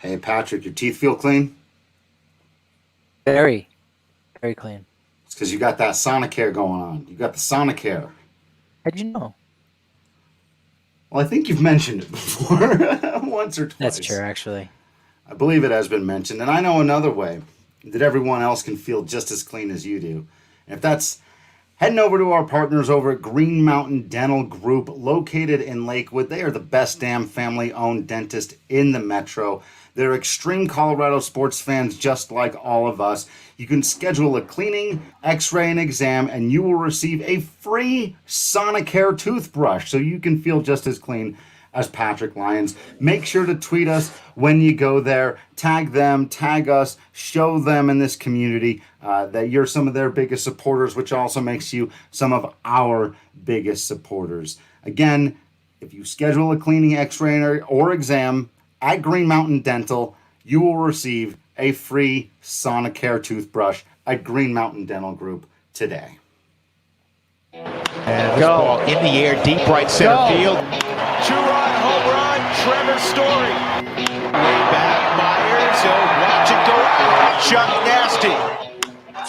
Hey, Patrick, your teeth feel clean? Very, very clean. It's because you got that Sonicare going on. You got the Sonicare. How'd you know? Well, I think you've mentioned it before, once or twice. That's true, actually. I believe it has been mentioned, and I know another way that everyone else can feel just as clean as you do. And if that's heading over to our partners over at Green Mountain Dental Group, located in Lakewood. They are the best damn family-owned dentist in the metro. They're extreme Colorado sports fans just like all of us. You can schedule a cleaning, x-ray, and exam, and you will receive a free Sonicare toothbrush so you can feel just as clean as Patrick Lyons. Make sure to tweet us when you go there. Tag them, tag us, show them in this community that you're some of their biggest supporters, which also makes you some of our biggest supporters. Again, if you schedule a cleaning, x-ray, or exam at Green Mountain Dental, you will receive a free Sonicare toothbrush at Green Mountain Dental Group today. And this ball in the air, deep right center field. Two-run home run, Trevor Story. Way back, Myers, watch it go out. Chuck Nasty.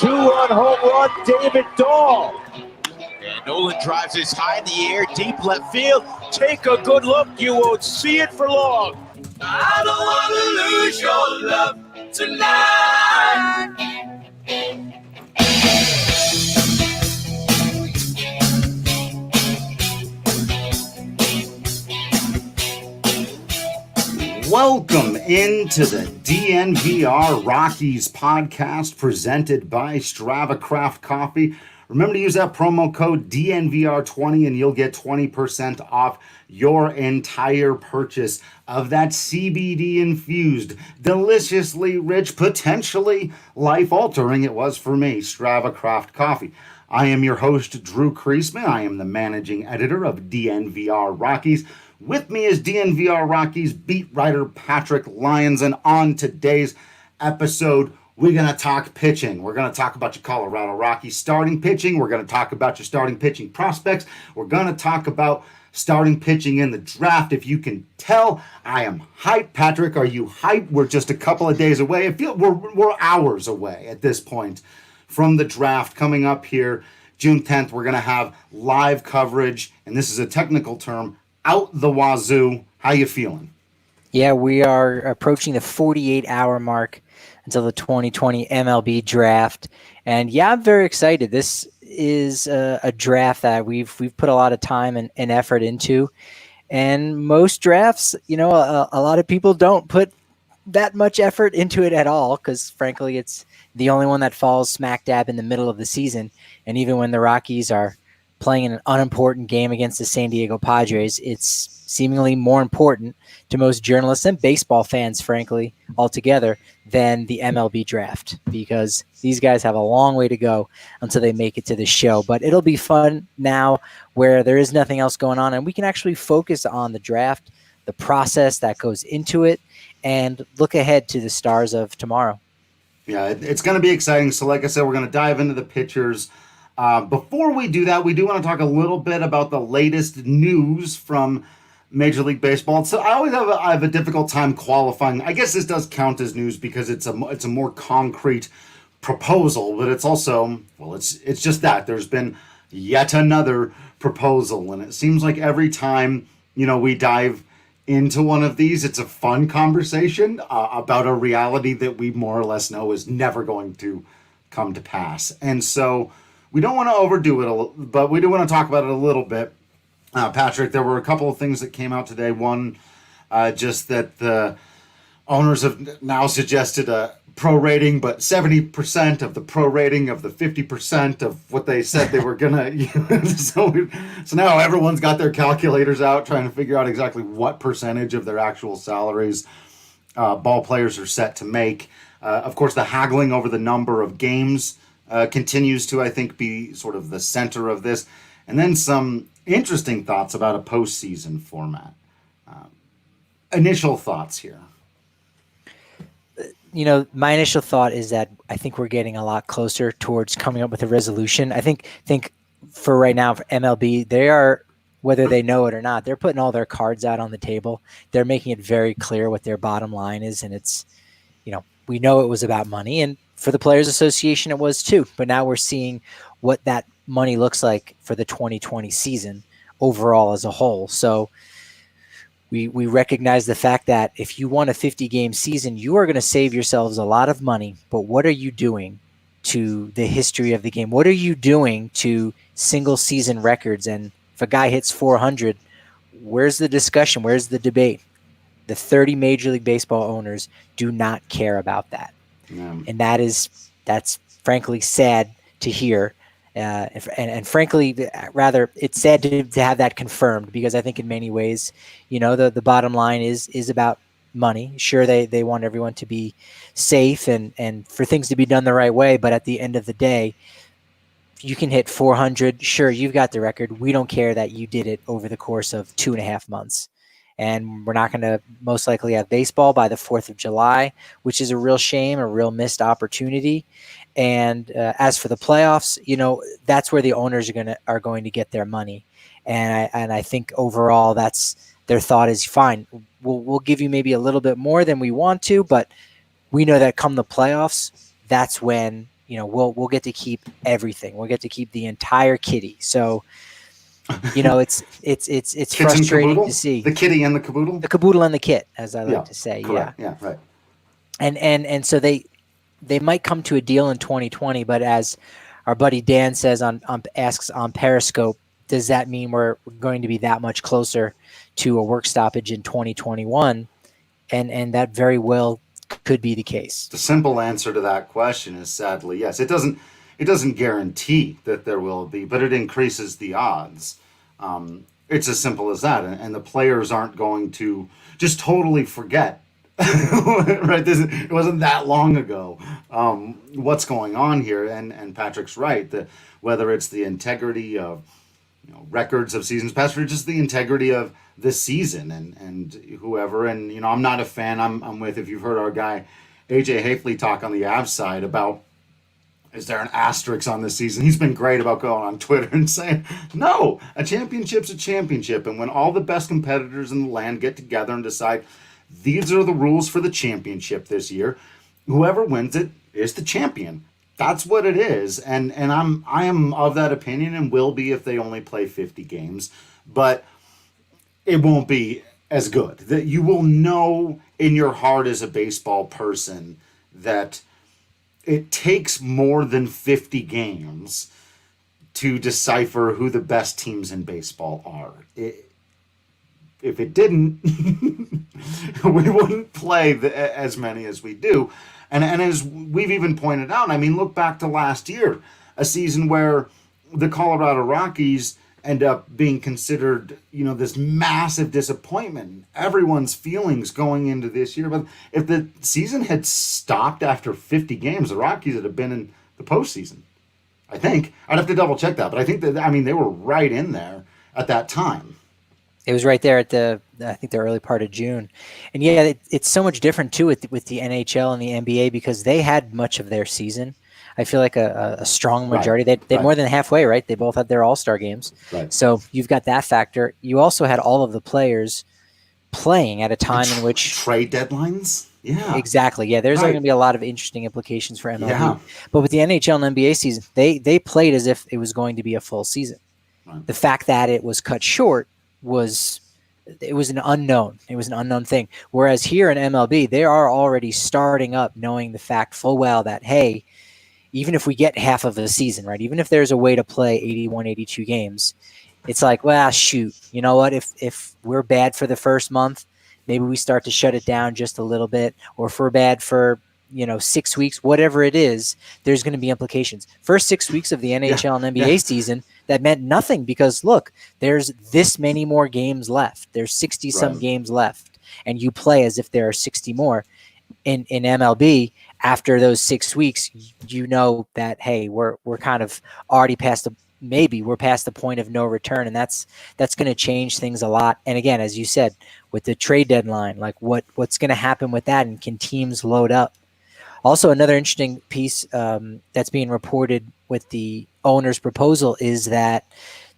Two-run home run, David Dahl. And Nolan drives this high in the air, deep left field. Take a good look, you won't see it for long. I don't want to lose your love tonight. Welcome into the DNVR Rockies podcast presented by Strava Craft Coffee. Remember to use that promo code DNVR20 and you'll get 20% off your entire purchase of that CBD infused, deliciously rich, potentially life-altering, it was for me, Strava Craft Coffee. I am your host, Drew Creasman. I am the managing editor of DNVR Rockies. With me is DNVR Rockies beat writer Patrick Lyons, and on today's episode, we're going to talk pitching. We're going to talk about your Colorado Rockies starting pitching. We're going to talk about your starting pitching prospects. We're going to talk about starting pitching in the draft. If you can tell, I am hyped. Patrick, are you hyped? We're just a couple of days away. I feel we're hours away at this point from the draft coming up here. June 10th, we're going to have live coverage, and this is a technical term, out the wazoo. How you feeling? Yeah, we are approaching the 48-hour mark until the 2020 MLB Draft. And yeah, I'm very excited. This is a draft that we've put a lot of time and effort into. And most drafts, a lot of people don't put that much effort into it at all because, frankly, it's the only one that falls smack dab in the middle of the season. And even when the Rockies are playing an unimportant game against the San Diego Padres, it's seemingly more important to most journalists and baseball fans, frankly, altogether, than the MLB Draft, because these guys have a long way to go until they make it to the show. But it'll be fun now where there is nothing else going on, and we can actually focus on the draft, the process that goes into it, and look ahead to the stars of tomorrow. Yeah, it's going to be exciting. So like I said, we're going to dive into the pitchers. Before we do that, we do want to talk a little bit about the latest news from Major League Baseball. So I have a difficult time qualifying. I guess this does count as news because it's a more concrete proposal, but it's also, it's just that there's been yet another proposal, and it seems like every time we dive into one of these, it's a fun conversation about a reality that we more or less know is never going to come to pass. And so we don't want to overdo it, but we do want to talk about it a little bit. Patrick, there were a couple of things that came out today. One, just that the owners have now suggested a prorating, but 70% of the prorating of the 50% of what they said they were going to use. So now everyone's got their calculators out trying to figure out exactly what percentage of their actual salaries ball players are set to make. Of course, the haggling over the number of games continues to, I think, be sort of the center of this. And then some interesting thoughts about a postseason format. Initial thoughts here. My initial thought is that I think we're getting a lot closer towards coming up with a resolution. I think for right now, for MLB, they are whether they know it or not, they're putting all their cards out on the table. They're making it very clear what their bottom line is. And it's, we know it was about money, and for the Players Association, it was too. But now we're seeing what that money looks like for the 2020 season overall as a whole. So we recognize the fact that if you want a 50-game season, you are going to save yourselves a lot of money. But what are you doing to the history of the game? What are you doing to single season records? And if a guy hits 400, where's the discussion? Where's the debate? The 30 Major League Baseball owners do not care about that. And that's frankly sad to hear. And frankly, rather, it's sad to have that confirmed, because I think in many ways, the bottom line is about money. Sure, they want everyone to be safe and for things to be done the right way. But at the end of the day, you can hit 400. Sure, you've got the record. We don't care that you did it over the course of 2.5 months. And we're not going to most likely have baseball by the 4th of July, which is a real shame, a real missed opportunity. And as for the playoffs, that's where the owners are going to get their money. And I think overall, that's their thought is fine. We'll give you maybe a little bit more than we want to, but we know that come the playoffs, that's when we'll get to keep everything. We'll get to keep the entire kitty. So. It's frustrating to see the kitty and the caboodle and the kit, as I like to say. Correct. Yeah, right. And so they might come to a deal in 2020, but as our buddy Dan says asks on Periscope, does that mean we're going to be that much closer to a work stoppage in 2021? And that very well could be the case. The simple answer to that question is sadly yes. It doesn't guarantee that there will be, but it increases the odds. It's as simple as that. And the players aren't going to just totally forget, right? It wasn't that long ago. What's going on here? And Patrick's right, that whether it's the integrity of records of seasons past, or just the integrity of this season and whoever. And, I'm not a fan. I'm with, if you've heard our guy, AJ Hafley, talk on the Avs side about, is there an asterisk on this season? He's been great about going on Twitter and saying, no, a championship's a championship. And when all the best competitors in the land get together and decide these are the rules for the championship this year, whoever wins it is the champion. That's what it is. And I am of that opinion, and will be if they only play 50 games. But it won't be as good. That you will know in your heart as a baseball person that it takes more than 50 games to decipher who the best teams in baseball are. If it didn't, we wouldn't play as many as we do. And as we've even pointed out, look back to last year, a season where the Colorado Rockies end up being considered, this massive disappointment. Everyone's feelings going into this year. But if the season had stopped after 50 games, the Rockies would have been in the postseason. I think. I'd have to double check that. But I think that, they were right in there at that time. It was right there at the early part of June. And yeah, it's so much different too with the NHL and the NBA, because they had much of their season. I feel like a strong majority. They more than halfway, right? They both had their all-star games. Right. So you've got that factor. You also had all of the players playing at a time in which trade deadlines. Yeah. Exactly. Yeah, there's going to be a lot of interesting implications for MLB. Yeah. But with the NHL and NBA season, they played as if it was going to be a full season. Right. The fact that it was cut short was an unknown. It was an unknown thing. Whereas here in MLB, they are already starting up knowing the fact full well that, hey, even if we get half of the season, right, even if there's a way to play 81, 82 games, it's like, well, shoot, you know what? If we're bad for the first month, maybe we start to shut it down just a little bit. Or if we're bad for, 6 weeks, whatever it is, there's going to be implications. First 6 weeks of the NHL and NBA season, that meant nothing, because, look, there's this many more games left. There's 60-some games left, and you play as if there are 60 more. In MLB, after those 6 weeks, that, hey, we're kind of already past we're past the point of no return, and that's going to change things a lot. And again, as you said, with the trade deadline, like what's going to happen with that, and can teams load up? Also, another interesting piece that's being reported with the owner's proposal is that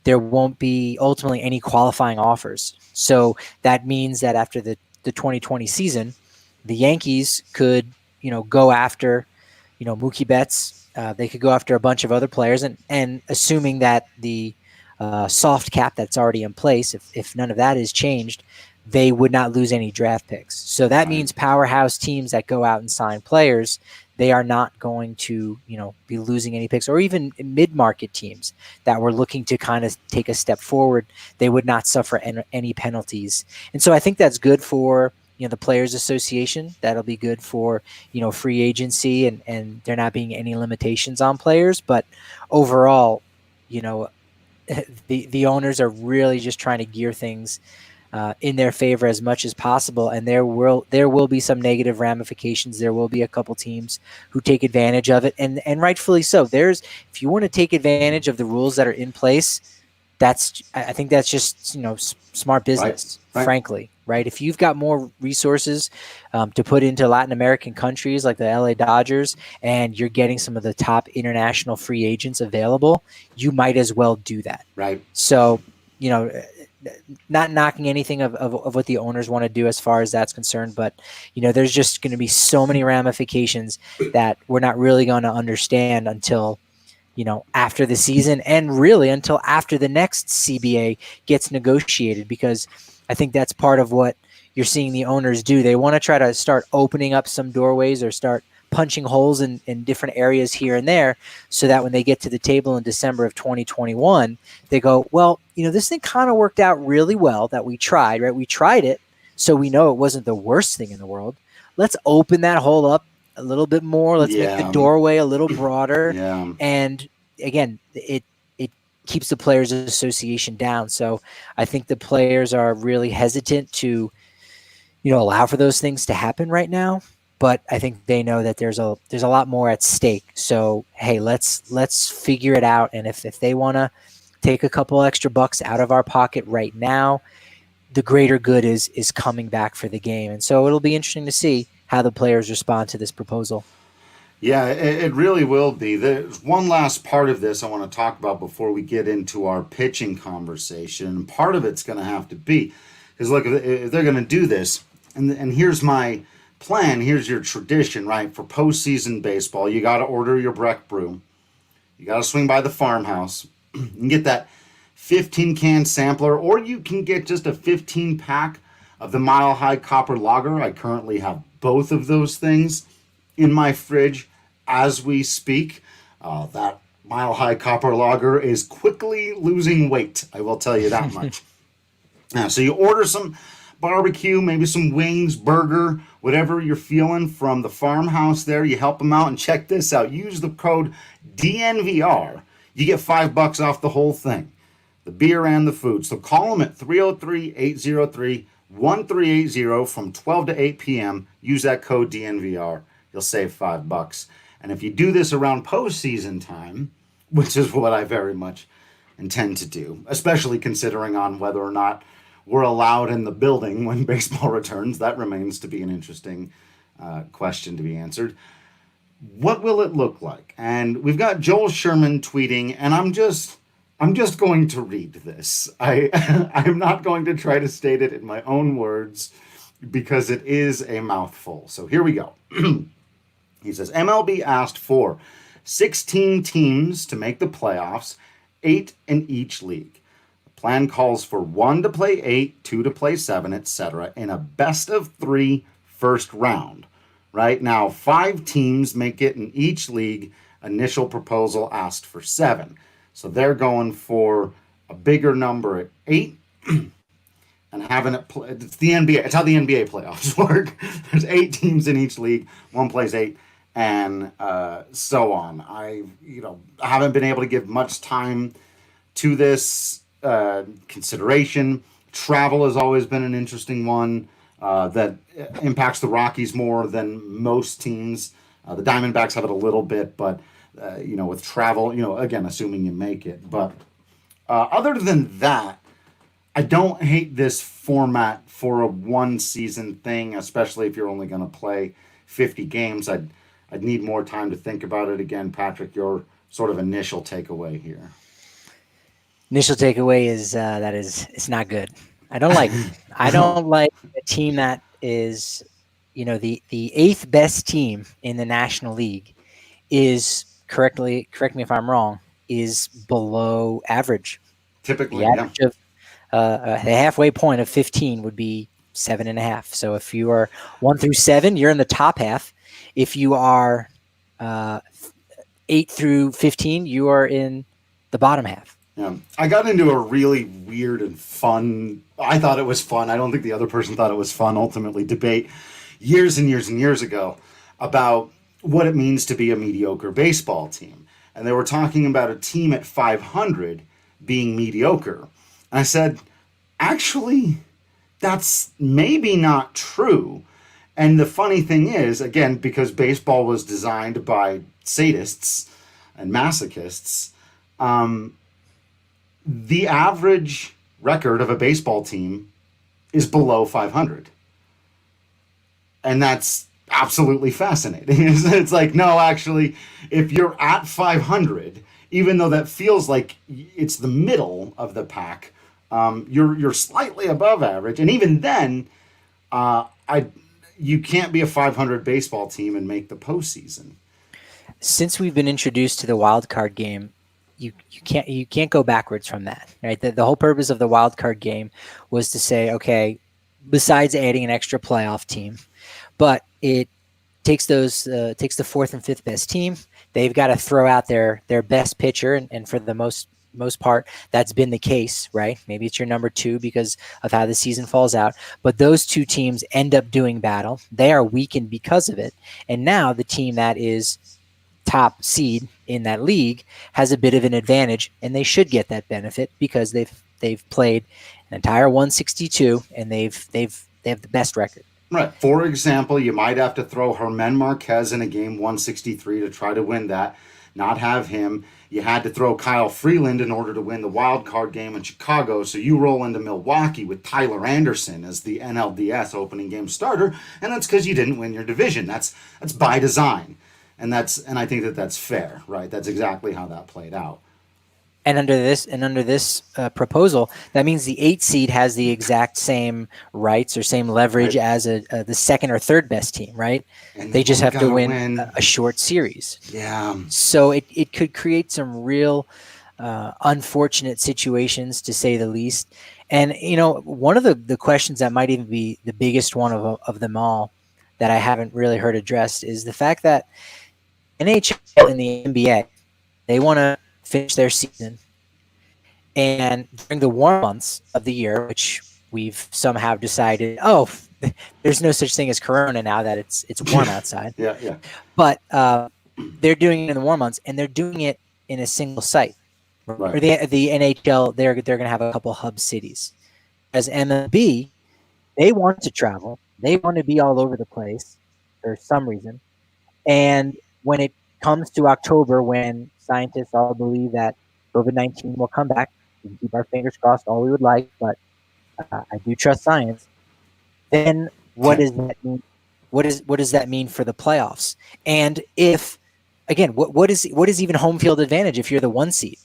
there won't be ultimately any qualifying offers. So that means that after the 2020 season, the Yankees could, go after, Mookie Betts. They could go after a bunch of other players, and assuming that the soft cap that's already in place, if none of that is changed, they would not lose any draft picks. So that means powerhouse teams that go out and sign players, they are not going to, be losing any picks, or even mid-market teams that were looking to kind of take a step forward. They would not suffer any penalties. And so I think that's good for, the Players Association. That'll be good for, free agency and there not being any limitations on players. But overall, the owners are really just trying to gear things in their favor as much as possible, and there will be some negative ramifications. There will be a couple teams who take advantage of it, and rightfully so. If you want to take advantage of the rules that are in place, I think that's just smart business, right. Frankly, right? If you've got more resources to put into Latin American countries like the LA Dodgers, and you're getting some of the top international free agents available, you might as well do that, right? So not knocking anything of what the owners want to do as far as that's concerned, but there's just going to be so many ramifications that we're not really going to understand until after the season, and really until after the next CBA gets negotiated, because I think that's part of what you're seeing the owners do. They want to try to start opening up some doorways or start punching holes in different areas here and there, so that when they get to the table in December of 2021, they go, well, this thing kind of worked out really well that we tried, right? We tried it, so we know it wasn't the worst thing in the world. Let's open that hole up a little bit more. Let's make the doorway a little broader. Yeah. And again, it keeps the Players Association down. So I think the players are really hesitant to, allow for those things to happen right now. But I think they know that there's a lot more at stake. So hey, let's figure it out. And if they want to take a couple extra bucks out of our pocket right now, the greater good is coming back for the game. And so it'll be interesting to see how the players respond to this proposal. Yeah, it really will be. There's one last part of this I want to talk about before we get into our pitching conversation. Part of it's going to have to be, because look, if they're going to do this, and here's my plan, here's your tradition, right? For postseason baseball, you got to order your Breck brew. You got to swing by the farmhouse and get that 15-can sampler, or you can get just a 15-pack of the Mile High Copper Lager. I currently have both of those things in my fridge as we speak. That Mile High Copper Lager is quickly losing weight, I will tell you that much. So you order some barbecue, maybe some wings, burger, whatever you're feeling from the farmhouse there. You help them out, and check this out. Use the code DNVR. You get $5 off the whole thing, the beer and the food. So call them at 303-803-1380 from 12 to 8 p.m. Use that code DNVR. You'll save $5. And if you do this around postseason time, which is what I very much intend to do, especially considering on whether or not we're allowed in the building when baseball returns, that remains to be an interesting question to be answered. What will it look like? And we've got Joel Sherman tweeting, and I'm just going to read this. I'm not going to try to state it in my own words because it is a mouthful. So here we go. He says, MLB asked for 16 teams to make the playoffs, 8 in each league. The plan calls for 1 to play 8, 2 to play 7, etc. in a best-of-3 first round. Right now, 5 teams make it in each league. Initial proposal asked for 7. So they're going for a bigger number at 8 and having it play. It's the NBA. It's how the NBA playoffs work. There's 8 teams in each league. 1 plays 8, and so on. I haven't been able to give much time to this consideration. Travel has always been an interesting one that impacts the Rockies more than most teams. The Diamondbacks have it a little bit, but with travel, again, assuming you make it. But other than that, I don't hate this format for a one-season thing, especially if you're only going to play 50 games. I'd need more time to think about it. Again, Patrick, your sort of initial takeaway here. Initial takeaway is that it's not good. I don't like it. I don't like a team that is, the eighth best team in the National League is correct me if I'm wrong, is below average. Typically, The yeah. average of the halfway point of 15 would be 7.5. So if you are 1 through 7, you're in the top half. If you are 8 through 15, you are in the bottom half. Yeah. I got into a really weird and fun, I thought it was fun, I don't think the other person thought it was fun, ultimately, debate years and years and years ago about what it means to be a mediocre baseball team. And they were talking about a team at 500 being mediocre. And I said, actually, that's maybe not true. And the funny thing is, again, because baseball was designed by sadists and masochists, the average record of a baseball team is below 500. And that's absolutely fascinating. It's like, no, actually, if you're at 500, even though that feels like it's the middle of the pack, you're slightly above average. And even then, you can't be a 500 baseball team and make the postseason. Since we've been introduced to the wild card game, you can't go backwards from that, right? The whole purpose of the wild card game was to say, okay, besides adding an extra playoff team, but it takes the fourth and fifth best team. They've got to throw out their best pitcher, and for the most part, that's been the case, right? Maybe it's your number 2 because of how the season falls out, but those two teams end up doing battle. They are weakened because of it, and now the team that is top seed in that league has a bit of an advantage, and they should get that benefit because they've played an entire 162 and they have the best record. Right. For example, you might have to throw Herman Marquez in a game 163 to try to win that, not have him. You had to throw Kyle Freeland in order to win the wild card game in Chicago, so you roll into Milwaukee with Tyler Anderson as the NLDS opening game starter, and that's because you didn't win your division. That's by design. And I think that's fair, right? That's exactly how that played out. And under this proposal, that means the 8 seed has the exact same rights or same leverage as the second or third best team, right? And they just have to win a short series. Yeah. So it could create some real unfortunate situations, to say the least. And one of the questions that might even be the biggest one of them all that I haven't really heard addressed is the fact that NHL and the NBA, they want to finish their season, and during the warm months of the year, which we've somehow decided, there's no such thing as Corona now that it's warm outside. Yeah. But they're doing it in the warm months, and they're doing it in a single site. Right. Or the NHL, they're going to have a couple hub cities. As MLB, they want to travel. They want to be all over the place for some reason. And when it comes to October, when scientists all believe that COVID-19 will come back, we can keep our fingers crossed all we would like, but I do trust science. Then what does that mean? What does that mean for the playoffs? And if, again, what is even home field advantage if you're the 1 seed?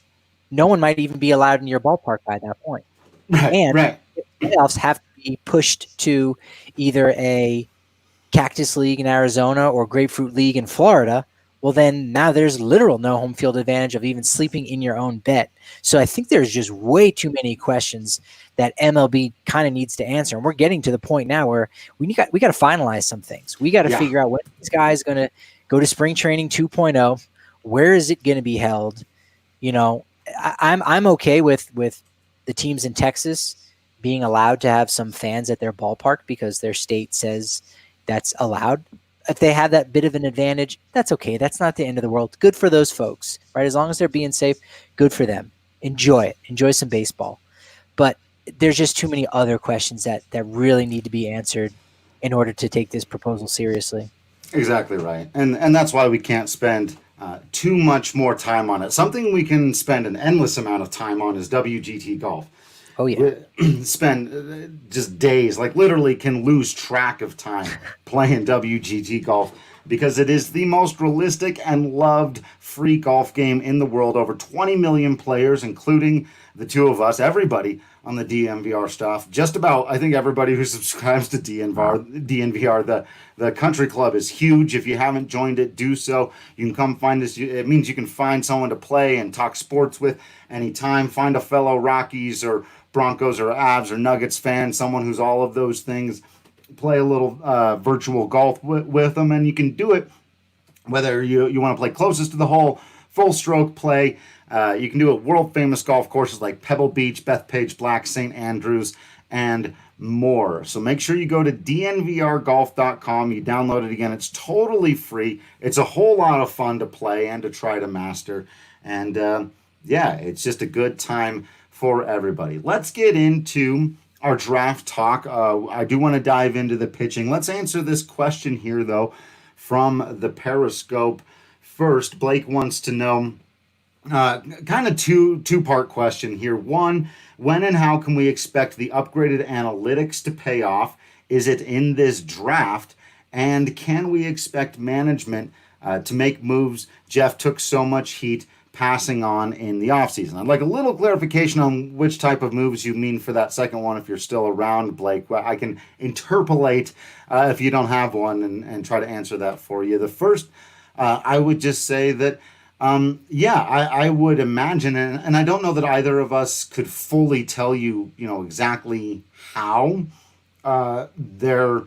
No one might even be allowed in your ballpark by that point. Right. If playoffs have to be pushed to either a Cactus League in Arizona or Grapefruit League in Florida, well, then now there's literal no home field advantage of even sleeping in your own bed. So I think there's just way too many questions that MLB kind of needs to answer. And we're getting to the point now where we got to finalize some things. We got to figure out when this guy is going to go to spring training 2.0. Where is it going to be held? I'm okay with the teams in Texas being allowed to have some fans at their ballpark because their state says that's allowed. If they have that bit of an advantage, that's okay. That's not the end of the world. Good for those folks, right? As long as they're being safe, good for them. Enjoy it. Enjoy some baseball. But there's just too many other questions that really need to be answered in order to take this proposal seriously. Exactly right. And that's why we can't spend too much more time on it. Something we can spend an endless amount of time on is WGT golf. Oh, yeah. Spend just days, like literally can lose track of time playing WGT golf. because it is the most realistic and loved free golf game in the world. Over 20 million players, including the two of us, everybody on the DNVR stuff. Just about, I think, everybody who subscribes to DNVR. The country club is huge. If you haven't joined it, do so. You can come find us. It means you can find someone to play and talk sports with anytime. Find a fellow Rockies or Broncos or Avs or Nuggets fan, someone who's all of those things. Play a little virtual golf with them, and you can do it whether you want to play closest to the hole, full stroke play. You can do it world famous golf courses like Pebble Beach, Bethpage Black, St. Andrews, and more. So make sure you go to dnvrgolf.com. You download it again. It's totally free. It's a whole lot of fun to play and to try to master. And it's just a good time for everybody. Let's get into our draft talk. I do want to dive into the pitching. Let's answer this question here, though, from the Periscope. First, Blake wants to know, kind of two-part question here. One, when and how can we expect the upgraded analytics to pay off? Is it in this draft? And can we expect management to make moves Jeff took so much heat passing on in the offseason? I'd like a little clarification on which type of moves you mean for that second one if you're still around, Blake. Well, I can interpolate if you don't have one and try to answer that for you. The first, I would just say that I would imagine, and I don't know that either of us could fully tell you, exactly how they're.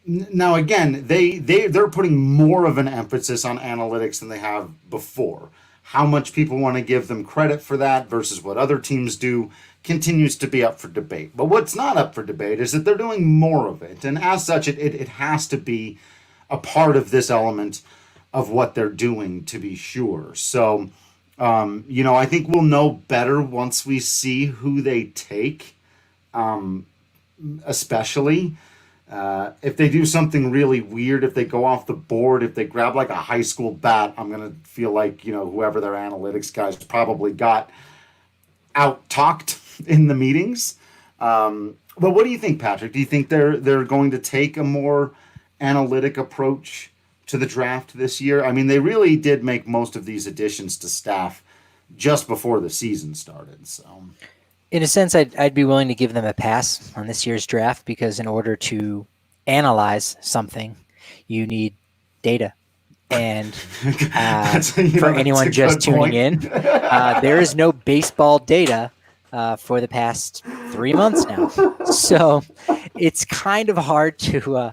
Now again, they're putting more of an emphasis on analytics than they have before. How much people want to give them credit for that versus what other teams do continues to be up for debate. But what's not up for debate is that they're doing more of it, and as such, it has to be a part of this element of what they're doing, to be sure. So, I think we'll know better once we see who they take, especially if they do something really weird, if they go off the board, if they grab like a high school bat, I'm going to feel like, whoever their analytics guys probably got out-talked in the meetings. But what do you think, Patrick? Do you think they're going to take a more analytic approach to the draft this year? I mean, they really did make most of these additions to staff just before the season started. So, in a sense, I'd be willing to give them a pass on this year's draft because in order to analyze something, you need data. And for anyone just tuning in, there is no baseball data for the past 3 months now. So it's kind of hard to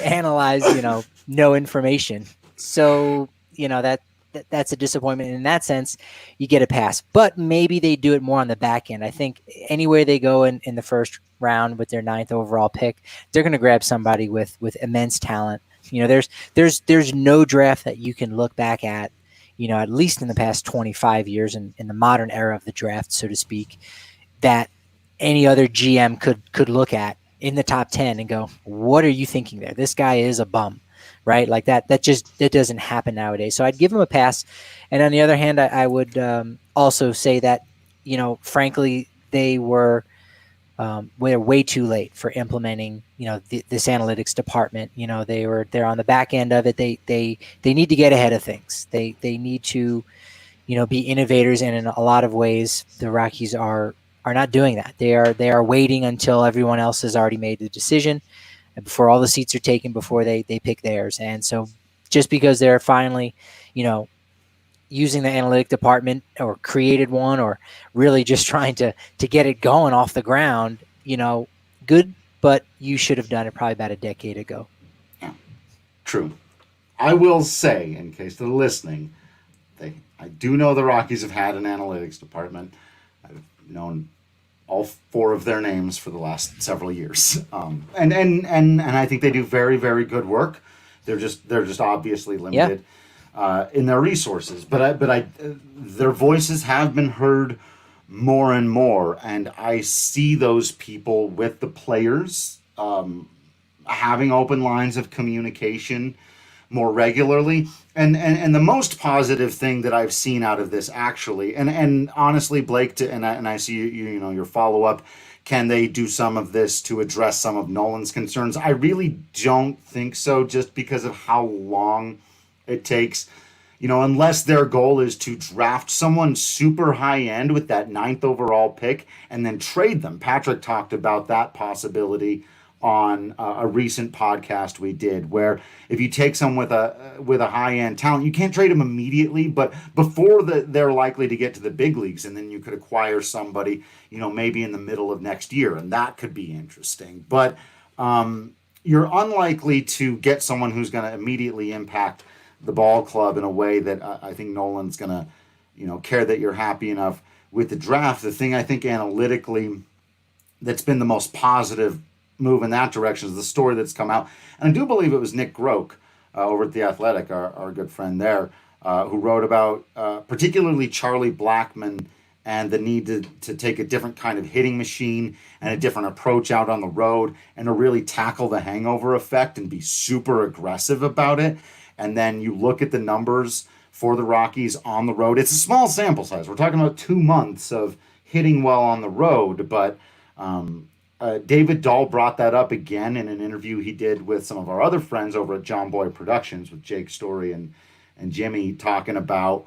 analyze, no information. So, that's a disappointment. In that sense, you get a pass. But maybe they do it more on the back end. I think anywhere they go in the first round with their 9th overall pick, they're going to grab somebody with immense talent. There's no draft that you can look back at, at least in the past 25 years in the modern era of the draft, so to speak, that any other GM could look at in the top 10 and go, what are you thinking there? This guy is a bum. Right? Like that doesn't happen nowadays. So I'd give them a pass. And on the other hand, I would also say that, frankly, they were way too late for implementing, this analytics department. They're on the back end of it. They need to get ahead of things. They need to, be innovators. And in a lot of ways, the Rockies are not doing that. They are waiting until everyone else has already made the decision, and before all the seats are taken, before they pick theirs. And so just because they're finally, using the analytic department or created one or really just trying to get it going off the ground, good, but you should have done it probably about a decade ago. Yeah, true. I will say, in case they're listening, I do know the Rockies have had an analytics department. I've known all 4 of their names for the last several years, and I think they do very, very good work. They're just obviously limited in their resources, but their voices have been heard more and more, and I see those people with the players having open lines of communication more regularly. And the most positive thing that I've seen out of this, actually, and honestly, Blake, and I see your follow-up, Can they do some of this to address some of Nolan's concerns? I really don't think so, just because of how long it takes. Unless their goal is to draft someone super high end with that 9th overall pick and then trade them. Patrick talked about that possibility on a recent podcast we did, where if you take someone with a high end talent, you can't trade them immediately, but before they're likely to get to the big leagues, and then you could acquire somebody, maybe in the middle of next year, and that could be interesting. But you're unlikely to get someone who's going to immediately impact the ball club in a way that I think Nolan's going to, care that you're happy enough with the draft. The thing I think analytically that's been the most positive move in that direction is the story that's come out. And I do believe it was Nick Groke over at The Athletic, our good friend there, who wrote about particularly Charlie Blackmon and the need to take a different kind of hitting machine and a different approach out on the road and to really tackle the hangover effect and be super aggressive about it. And then you look at the numbers for the Rockies on the road. It's a small sample size. We're talking about 2 months of hitting well on the road. But David Dahl brought that up again in an interview he did with some of our other friends over at John Boy Productions with Jake Story and Jimmy, talking about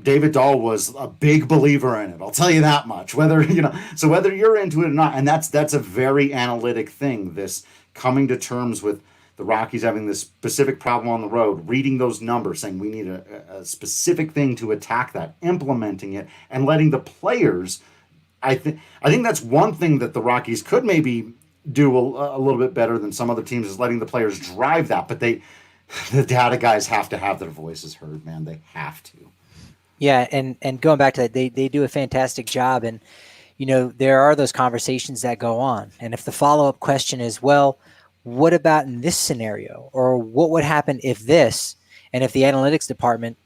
David Dahl was a big believer in it. I'll tell you that much. Whether you're into it or not, and that's a very analytic thing. This coming to terms with the Rockies having this specific problem on the road, reading those numbers, saying we need a specific thing to attack that, implementing it, and letting the players. I think that's one thing that the Rockies could maybe do a little bit better than some other teams, is letting the players drive that. But the data guys have to have their voices heard, man. They have to. Yeah, and going back to that, they do a fantastic job. And, there are those conversations that go on. And if the follow-up question is, well, what about in this scenario? Or what would happen if this? And if the analytics department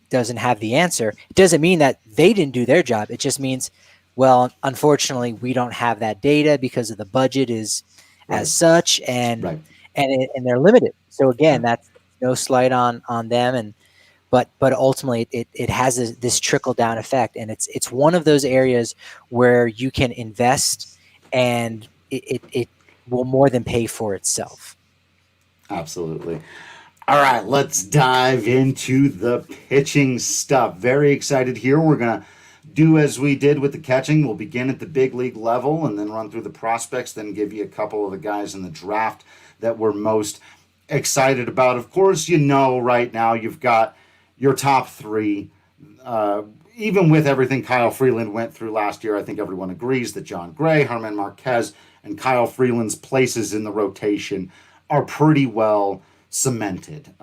doesn't have the answer, it doesn't mean that they didn't do their job. It just means, well, unfortunately, we don't have that data because of the budget is as such, and they're limited. So again, that's no slight on them, but ultimately it has this trickle down effect, and it's one of those areas where you can invest, and it will more than pay for itself. Absolutely. All right, let's dive into the pitching stuff. Very excited here. We're going to do as we did with the catching. We'll begin at the big league level and then run through the prospects, then give you a couple of the guys in the draft that we're most excited about. Of course, right now you've got your top three. Even with everything Kyle Freeland went through last year, I think everyone agrees that John Gray, Germán Marquez, and Kyle Freeland's places in the rotation are pretty well cemented.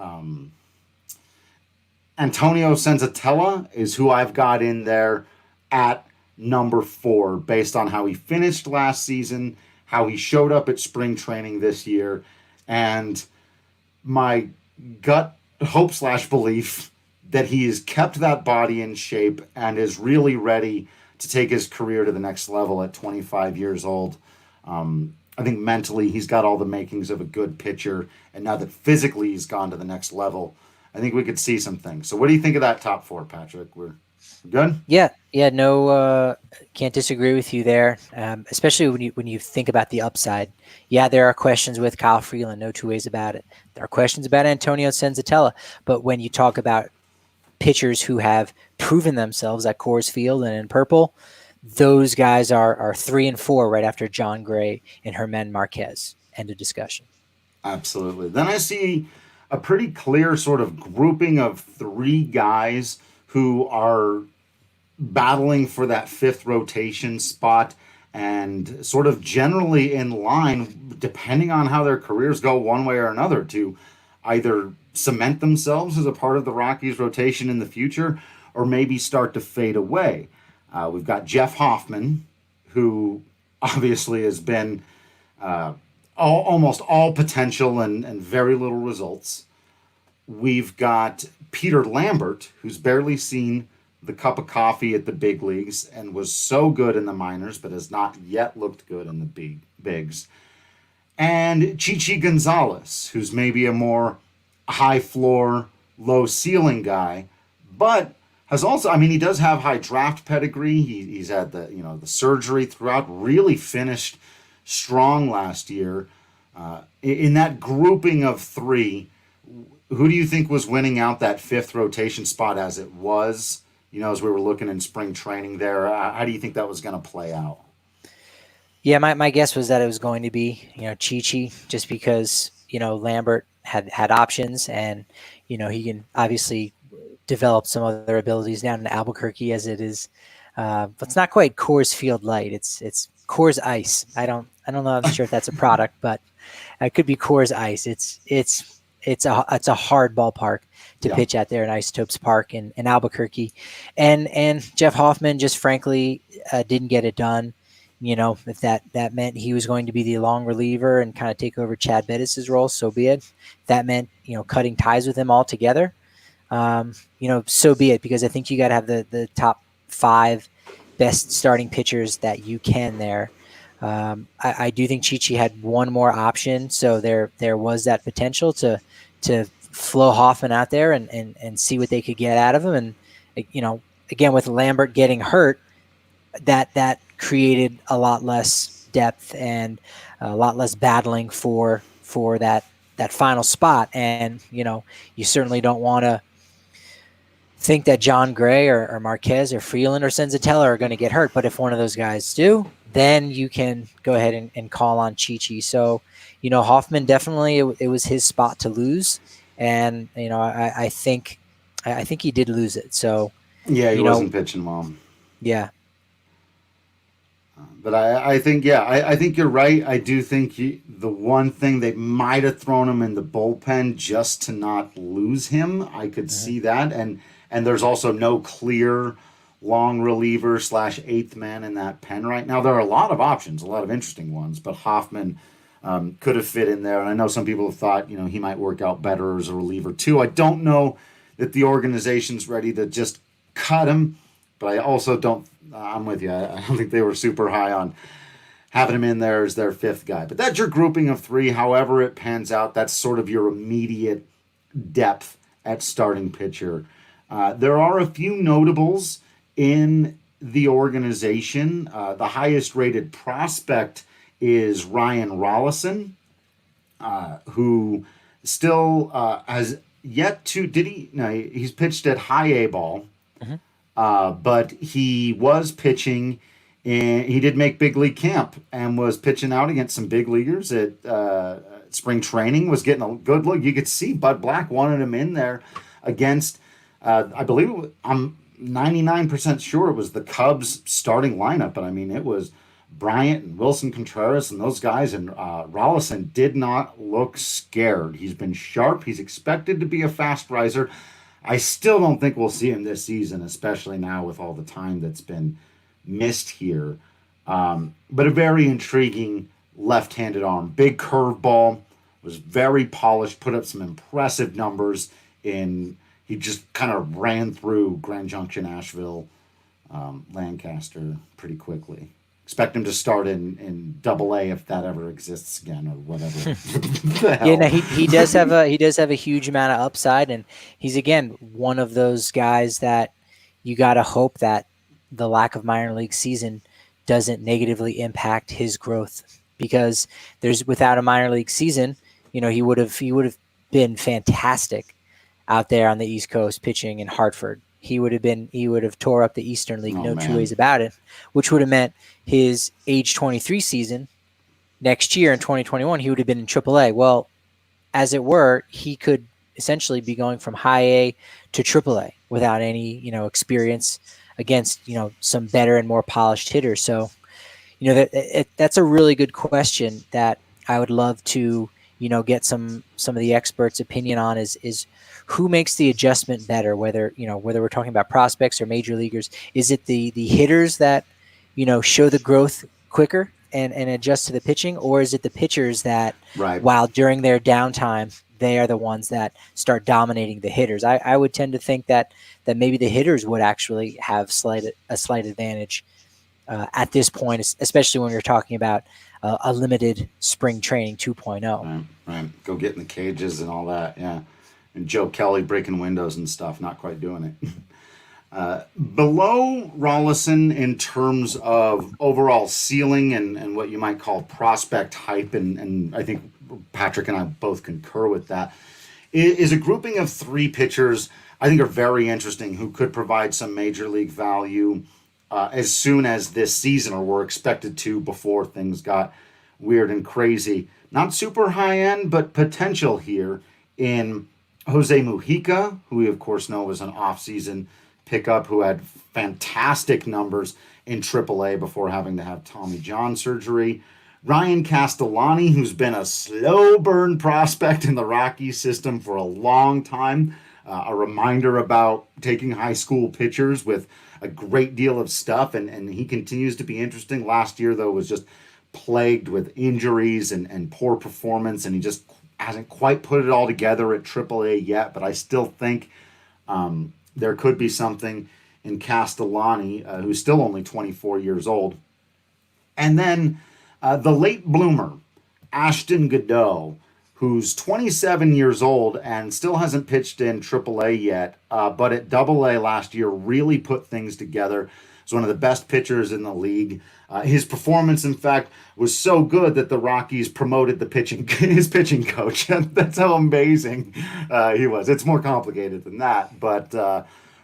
Antonio Senzatella is who I've got in there at number 4, based on how he finished last season, how he showed up at spring training this year, and my gut hope / belief that he has kept that body in shape and is really ready to take his career to the next level at 25 years old. I think mentally he's got all the makings of a good pitcher, and now that physically he's gone to the next level, I think we could see some things. So what do you think of that top 4, Patrick? We're good? Yeah, no, can't disagree with you there, especially when you think about the upside. Yeah, there are questions with Kyle Freeland, no two ways about it. There are questions about Antonio Senzatella, but when you talk about pitchers who have proven themselves at Coors Field and in purple, those guys are 3 and 4 right after John Gray and Germán Marquez. End of discussion. Absolutely. Then I see a pretty clear sort of grouping of 3 guys who are battling for that 5th rotation spot and sort of generally in line, depending on how their careers go one way or another, to either cement themselves as a part of the Rockies rotation in the future or maybe start to fade away. We've got Jeff Hoffman, who obviously has been almost all potential and very little results. We've got Peter Lambert, who's barely seen the cup of coffee at the big leagues and was so good in the minors, but has not yet looked good in the bigs. And Chichi Gonzalez, who's maybe a more high floor, low ceiling guy, but has also, I mean, he does have high draft pedigree. He's had the surgery throughout. Really finished strong last year. In that grouping of three, who do you think was winning out that fifth rotation spot as it was? As we were looking in spring training there, how do you think that was going to play out? Yeah, my guess was that it was going to be, Chi-Chi, just because, Lambert had options, and, he can obviously develop some other abilities down in Albuquerque as it is. But it's not quite Coors Field Light. It's Coors Ice. I don't know. I'm sure if that's a product, but it could be Coors Ice. It's a hard ballpark to pitch at there in Isotopes Park in Albuquerque, and Jeff Hoffman just frankly didn't get it done. If that meant he was going to be the long reliever and kind of take over Chad Bettis' role, so be it. If that meant cutting ties with him altogether, so be it. Because I think you got to have the top 5 best starting pitchers that you can there. I do think Chi-Chi had one more option, so there was that potential to flow Hoffman out there and see what they could get out of him. And again, with Lambert getting hurt, that created a lot less depth and a lot less battling for that final spot. And you certainly don't want to think that John Gray or Marquez or Freeland or Senzatella are going to get hurt. But if one of those guys do, then you can go ahead and call on Chi-Chi. So, Hoffman definitely, it was his spot to lose. And, I think he did lose it. So, yeah, he wasn't pitching well. Yeah. But I think you're right. I do think the one thing they might have thrown him in the bullpen just to not lose him. I could see that. And there's also no clear long reliever / 8th man in that pen right now. There are a lot of options, a lot of interesting ones, but Hoffman could have fit in there. And I know some people have thought, he might work out better as a reliever too. I don't know that the organization's ready to just cut him, but I also don't, I'm with you. I don't think they were super high on having him in there as their 5th guy. But that's your grouping of 3. However it pans out, that's sort of your immediate depth at starting pitcher. There are a few notables in the organization. The highest rated prospect is Ryan Rolison, who still has yet to, he's pitched at high A ball. But he was pitching, and he did make big league camp and was pitching out against some big leaguers at spring training, was getting a good look. You could see Bud Black wanted him in there against, I believe, I'm 99% sure it was the Cubs starting lineup. But I mean, it was Bryant and Wilson Contreras and those guys, and Rolison did not look scared. He's been sharp. He's expected to be a fast riser. I still don't think we'll see him this season, especially now with all the time that's been missed here. But a very intriguing left-handed arm. Big curveball, was very polished, put up some impressive numbers he just kind of ran through Grand Junction, Asheville, Lancaster pretty quickly. Expect him to start in Double-A if that ever exists again, or whatever. Yeah, no, he does have a huge amount of upside, and he's again one of those guys that you got to hope that the lack of minor league season doesn't negatively impact his growth, because without a minor league season, he would have been fantastic out there on the East Coast pitching in Hartford. He would have tore up the Eastern League, two ways about it, which would have meant his age 23 season next year in 2021, he would have been in AAA. Well, as it were, he could essentially be going from high A to AAA without any, experience against, some better and more polished hitters. So, that's a really good question that I would love to, get some of the experts' opinion on is who makes the adjustment better, whether we're talking about prospects or major leaguers. Is it the hitters that, show the growth quicker and adjust to the pitching, or is it the pitchers that, while during their downtime, they are the ones that start dominating the hitters? I would tend to think that maybe the hitters would actually have a slight advantage at this point, especially when you're talking about a limited spring training 2.0. Right. Go get in the cages and all that, yeah. And Joe Kelly breaking windows and stuff, not quite doing it. Below Rolison in terms of overall ceiling and what you might call prospect hype, and I think Patrick and I both concur with that, is a grouping of three pitchers I think are very interesting who could provide some major league value as soon as this season, or were expected to before things got weird and crazy. Not super high end, but potential here in Jose Mujica, who we of course know was an offseason pickup who had fantastic numbers in AAA before having to have Tommy John surgery. Ryan Castellani, who's been a slow burn prospect in the Rockies system for a long time. A reminder about taking high school pitchers with a great deal of stuff, and he continues to be interesting. Last year, though, was just plagued with injuries and poor performance, and he just hasn't quite put it all together at AAA yet, but I still think there could be something in Castellani, who's still only 24 years old. And then the late bloomer, Ashton Godeau, who's 27 years old and still hasn't pitched in AAA yet, but at AA last year really put things together. He's one of the best pitchers in the league. His performance, in fact, was so good that the Rockies promoted his pitching coach. That's how amazing he was. It's more complicated than that. But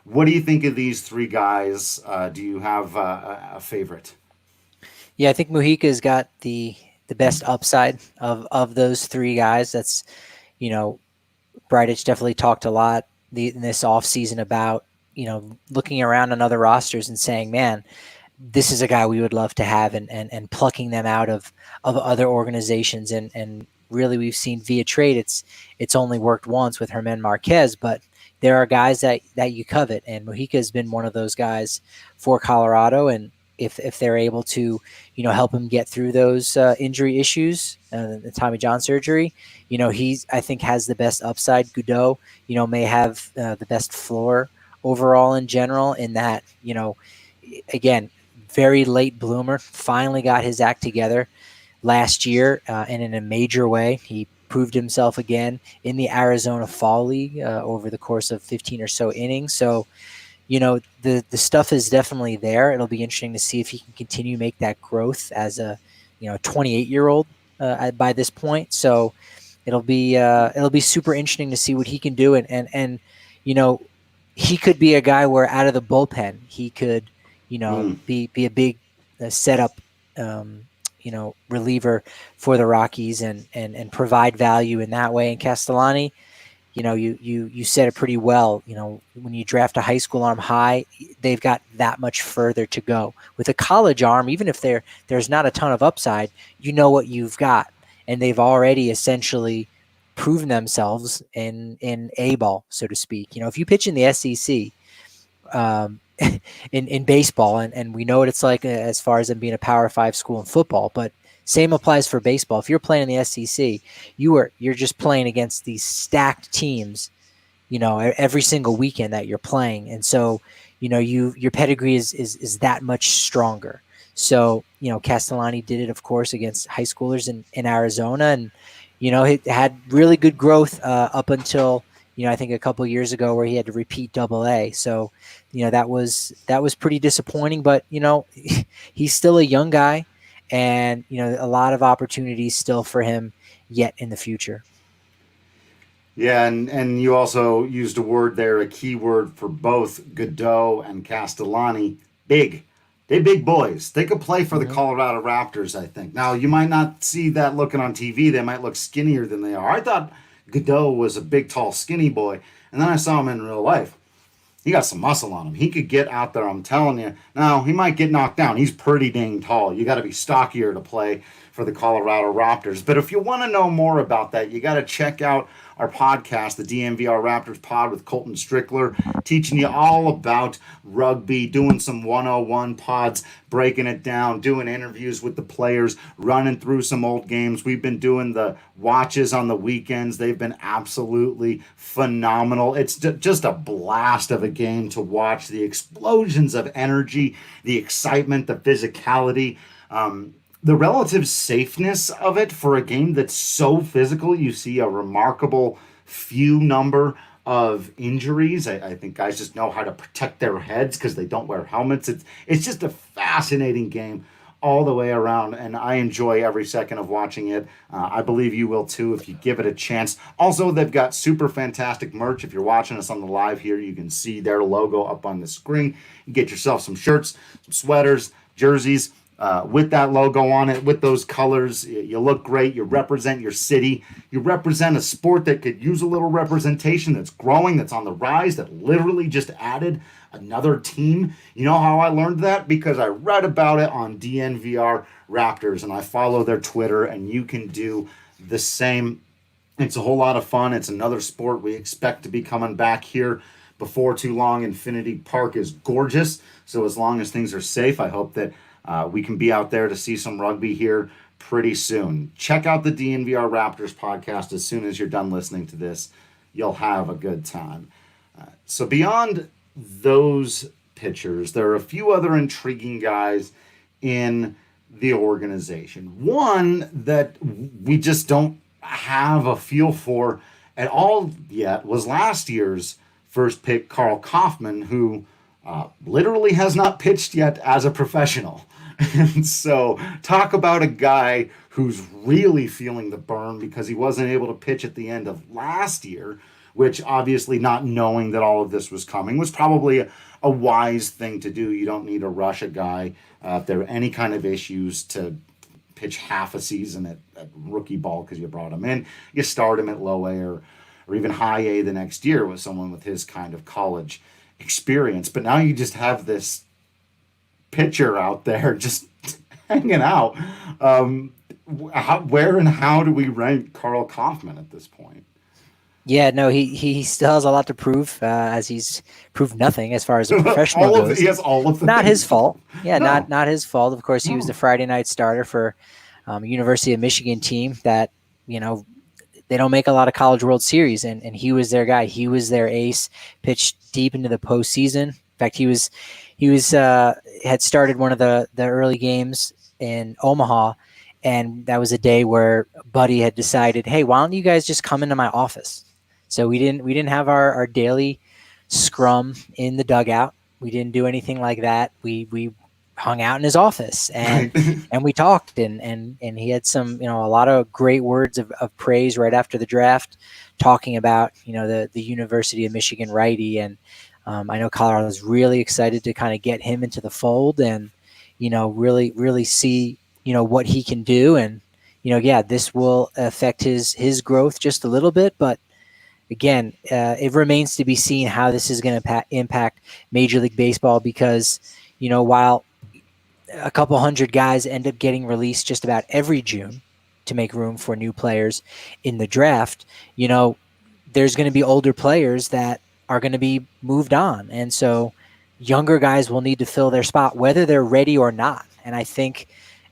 what do you think of these three guys? Do you have a favorite? Yeah, I think Mujica's got the best upside of those three guys. That's, Bridich definitely talked a lot in this offseason about, looking around on other rosters and saying, man, this is a guy we would love to have, and plucking them out of other organizations. And really, we've seen via trade, it's only worked once with Germán Marquez, but there are guys that you covet, and Mujica has been one of those guys for Colorado. And if they're able to, help him get through those injury issues, the Tommy John surgery, he's, I think, has the best upside. Godeau, may have the best floor overall in general, in that, again, very late bloomer, finally got his act together last year, and in a major way. He proved himself again in the Arizona Fall League over the course of 15 or so innings. So, the stuff is definitely there. It'll be interesting to see if he can continue to make that growth as a 28-year-old by this point. So it'll be super interesting to see what he can do. And he could be a guy where out of the bullpen he could be a big setup reliever for the Rockies and provide value in that way. And Castellani, you said it pretty well. When you draft a high school arm high, they've got that much further to go. With a college arm, even if there's not a ton of upside, what you've got, and they've already essentially proven themselves in A ball, so to speak. If you pitch in the SEC, in baseball, and we know what it's like as far as them being a Power 5 school in football, but same applies for baseball. If you're playing in the SEC, you're just playing against these stacked teams, every single weekend that you're playing. And so, your pedigree is that much stronger. So, Castellani did it, of course, against high schoolers in Arizona, and, he had really good growth up until, I think a couple of years ago, where he had to repeat AA. So, that was pretty disappointing, but, he's still a young guy. And, a lot of opportunities still for him yet in the future. Yeah, and you also used a word there, a key word for both Godeau and Castellani. Big. They're big boys. They could play for the Colorado Raptors, I think. Now, you might not see that looking on TV. They might look skinnier than they are. I thought Godeau was a big, tall, skinny boy, and then I saw him in real life. He got some muscle on him. He could get out there, I'm telling you. Now, he might get knocked down. He's pretty dang tall. You got to be stockier to play for the Colorado Raptors. But if you want to know more about that, you got to check out our podcast, the DNVR Raptors pod with Colton Strickler, teaching you all about rugby, doing some 101 pods, breaking it down, doing interviews with the players, running through some old games. We've been doing the watches on the weekends. They've been absolutely phenomenal. It's just a blast of a game to watch. The explosions of energy, the excitement, the physicality, the relative safeness of it for a game that's so physical. You see a remarkable few number of injuries. I think guys just know how to protect their heads because they don't wear helmets. It's just a fascinating game all the way around, and I enjoy every second of watching it. I believe you will too if you give it a chance. Also, they've got super fantastic merch. If you're watching us on the live here, you can see their logo up on the screen. You get yourself some shirts, some sweaters, jerseys, with that logo on it, with those colors. You look great. You represent your city. You represent a sport that could use a little representation, that's growing, that's on the rise, that literally just added another team. You know how I learned that? Because I read about it on DNVR Raptors, and I follow their Twitter, and you can do the same. It's a whole lot of fun. It's another sport we expect to be coming back here before too long. Infinity Park is gorgeous, so as long as things are safe, I hope that we can be out there to see some rugby here pretty soon. Check out the DNVR Raptors podcast as soon as you're done listening to this. You'll have a good time. So beyond those pitchers, there are a few other intriguing guys in the organization. One that we just don't have a feel for at all yet was last year's first pick, Carl Kaufman, who literally has not pitched yet as a professional. And so talk about a guy who's really feeling the burn because he wasn't able to pitch at the end of last year, which obviously not knowing that all of this was coming was probably a wise thing to do. You don't need to rush a guy if there are any kind of issues to pitch half a season at rookie ball because you brought him in. You start him at low A or even high A the next year with someone with his kind of college experience. But now you just have this pitcher out there just hanging out. Where and how do we rank Carl Kaufman at this point? Yeah, no, he still has a lot to prove, as he's proved nothing as far as a professional goes. He has all of the not things. his fault. Yeah, No. not his fault. Of course, he was the Friday night starter for University of Michigan team that, they don't make a lot of College World Series, and he was their guy. He was their ace, pitched deep into the postseason. In fact, he had started one of the early games in Omaha, and that was a day where Buddy had decided, hey, why don't you guys just come into my office? So we didn't have our daily scrum in the dugout. We didn't do anything like that. We hung out in his office and and we talked and he had some a lot of great words of praise right after the draft, talking about the University of Michigan righty, and I know Colorado is really excited to kind of get him into the fold and really see what he can do, and this will affect his growth just a little bit, but again, it remains to be seen how this is going to impact Major League Baseball, because while a couple hundred guys end up getting released just about every June to make room for new players in the draft, there's going to be older players that are going to be moved on. And so younger guys will need to fill their spot, whether they're ready or not. And I think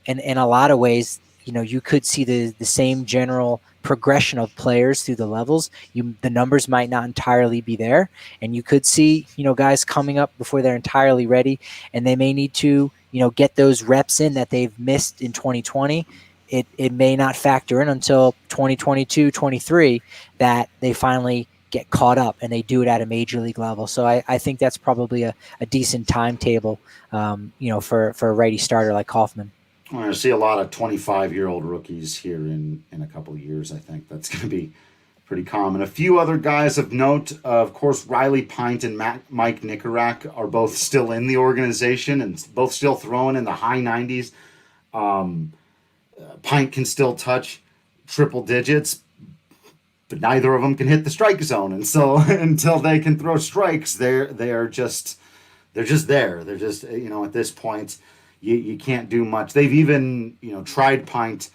in a lot of ways, you could see the same general progression of players through the levels. The numbers might not entirely be there, and you could see, guys coming up before they're entirely ready, and they may need to, get those reps in that they've missed in 2020. It may not factor in until 2022, 23 that they finally get caught up and they do it at a major league level. So I think that's probably a decent timetable, for a righty starter like Hoffman. We're going to see a lot of 25-year-old rookies here in a couple of years. I think that's going to be pretty common. A few other guys of note, of course, Riley Pint and Mike Nicorak are both still in the organization and both still throwing in the high 90s. Pint can still touch triple digits, but neither of them can hit the strike zone. And so until they can throw strikes, they're just there. They're just, at this point, you can't do much. They've even, tried Pint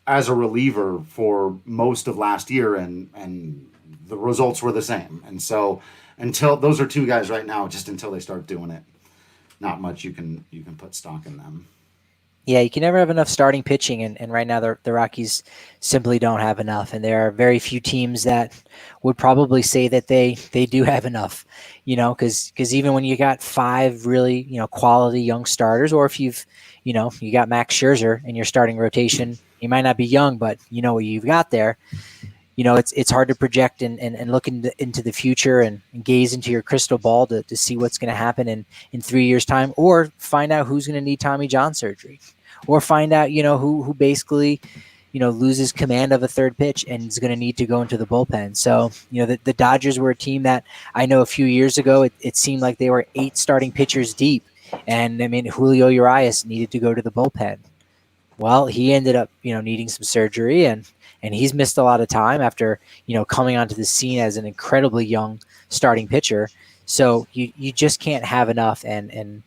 as a reliever for most of last year, and the results were the same. And so until those are two guys right now, just until they start doing it, not much you can put stock in them. Yeah, you can never have enough starting pitching, and right now the Rockies simply don't have enough, and there are very few teams that would probably say that they do have enough, because even when you got five really quality young starters, or if you've you got Max Scherzer in your starting rotation, you might not be young, but what you've got there, it's hard to project and look into the future and gaze into your crystal ball to see what's going to happen in 3 years' time, or find out who's going to need Tommy John surgery, or find out, who basically, loses command of a third pitch and is going to need to go into the bullpen. So, the Dodgers were a team that I know a few years ago, it seemed like they were 8 starting pitchers deep. And I mean, Julio Urias needed to go to the bullpen. Well, he ended up, needing some surgery, and he's missed a lot of time after, coming onto the scene as an incredibly young starting pitcher. So you just can't have enough, and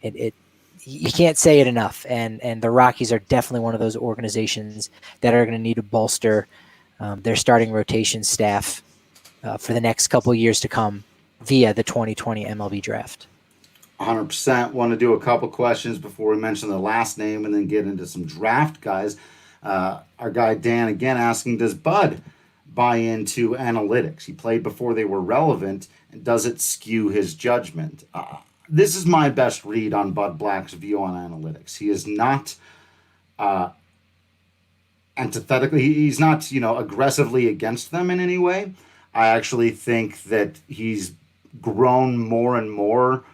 you can't say it enough. And the Rockies are definitely one of those organizations that are going to need to bolster their starting rotation staff for the next couple of years to come via the 2020 MLB Draft. 100%. Want to do a couple questions before we mention the last name and then get into some draft guys. Our guy Dan again asking, does Bud buy into analytics? He played before they were relevant, and does it skew his judgment? This is my best read on Bud Black's view on analytics. He is not antithetically, he's not, aggressively against them in any way. I actually think that he's grown more and more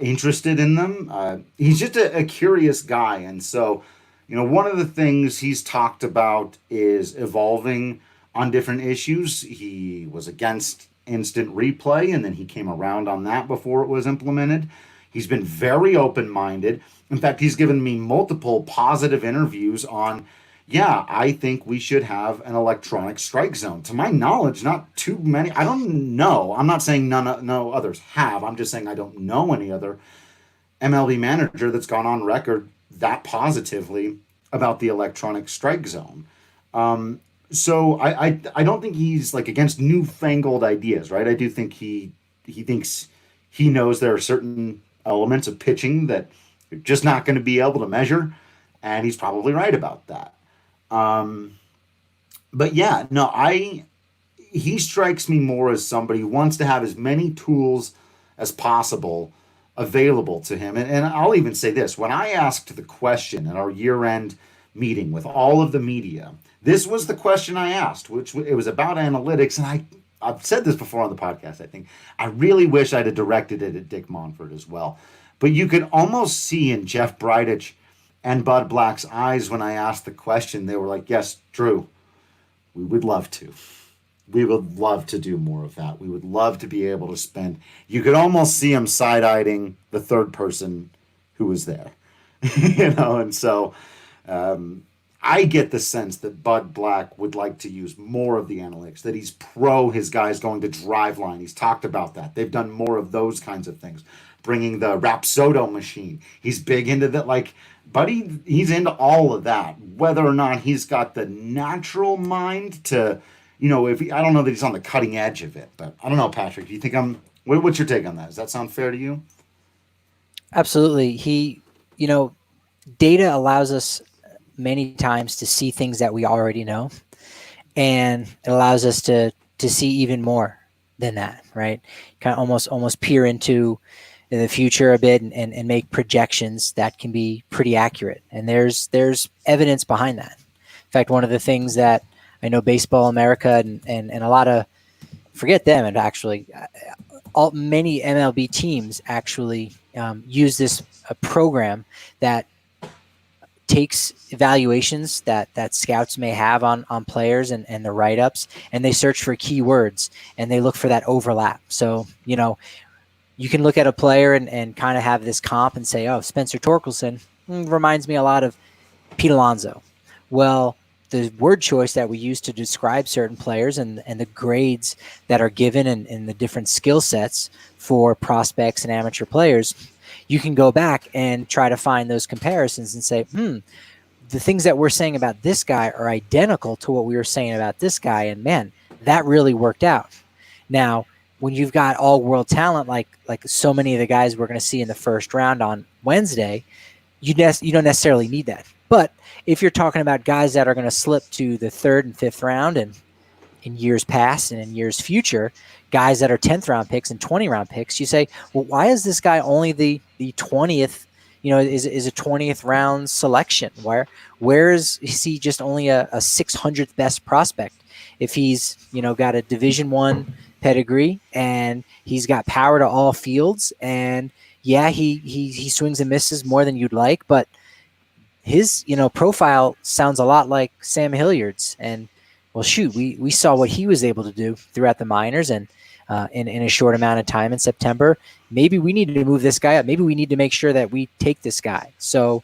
interested in them. He's just a curious guy. And so, one of the things he's talked about is evolving on different issues. He was against instant replay, and then he came around on that before it was implemented. He's been very open-minded. In fact, he's given me multiple positive interviews on, I think we should have an electronic strike zone. To my knowledge, not too many. I don't know. I'm not saying no others have. I'm just saying I don't know any other MLB manager that's gone on record that positively about the electronic strike zone. So I don't think he's like against newfangled ideas, right? I do think he thinks he knows there are certain elements of pitching that you're just not going to be able to measure, and he's probably right about that. But he strikes me more as somebody who wants to have as many tools as possible available to him. And I'll even say this, when I asked the question at our year-end meeting with all of the media, this was the question I asked, which it was about analytics. And I've said this before on the podcast, I think. I really wish I'd have directed it at Dick Monfort as well. But you could almost see in Jeff Bridich and Bud Black's eyes when I asked the question, they were like, yes, Drew, we would love to. We would love to do more of that. We would love to be able to spend. You could almost see him side-eyeing the third person who was there. And so I get the sense that Bud Black would like to use more of the analytics, that he's pro his guys going to drive line. He's talked about that. They've done more of those kinds of things. Bringing the Rapsodo machine. He's big into that, Buddy, he's into all of that. Whether or not he's got the natural mind to, I don't know that he's on the cutting edge of it, but I don't know, Patrick. Do you think what's your take on that? Does that sound fair to you? Absolutely. Data allows us many times to see things that we already know, and it allows us to see even more than that, right? Kind of almost peer into the future a bit and make projections that can be pretty accurate. And there's evidence behind that. In fact, one of the things that I know Baseball America and a lot of, forget them, and actually many MLB teams actually use this program that takes evaluations that scouts may have on players and the write-ups, and they search for keywords and they look for that overlap. So, you can look at a player and kind of have this comp and say, oh, Spencer Torkelson reminds me a lot of Pete Alonso. Well, the word choice that we use to describe certain players and the grades that are given and the different skill sets for prospects and amateur players, you can go back and try to find those comparisons and say, the things that we're saying about this guy are identical to what we were saying about this guy. And man, that really worked out. Now, when you've got all world talent, like so many of the guys we're going to see in the first round on Wednesday, you don't necessarily need that. But if you're talking about guys that are going to slip to the third and fifth round, and in years past and in years future, guys that are 10th round picks and 20 round picks, you say, well, why is this guy only the 20th, is a 20th round selection? Where is he just only a 600th best prospect? if he's, got a Division I pedigree and he's got power to all fields, and yeah, he swings and misses more than you'd like, but his, profile sounds a lot like Sam Hilliard's. And well, shoot, we saw what he was able to do throughout the minors and in a short amount of time in September. Maybe we need to move this guy up. Maybe we need to make sure that we take this guy. So,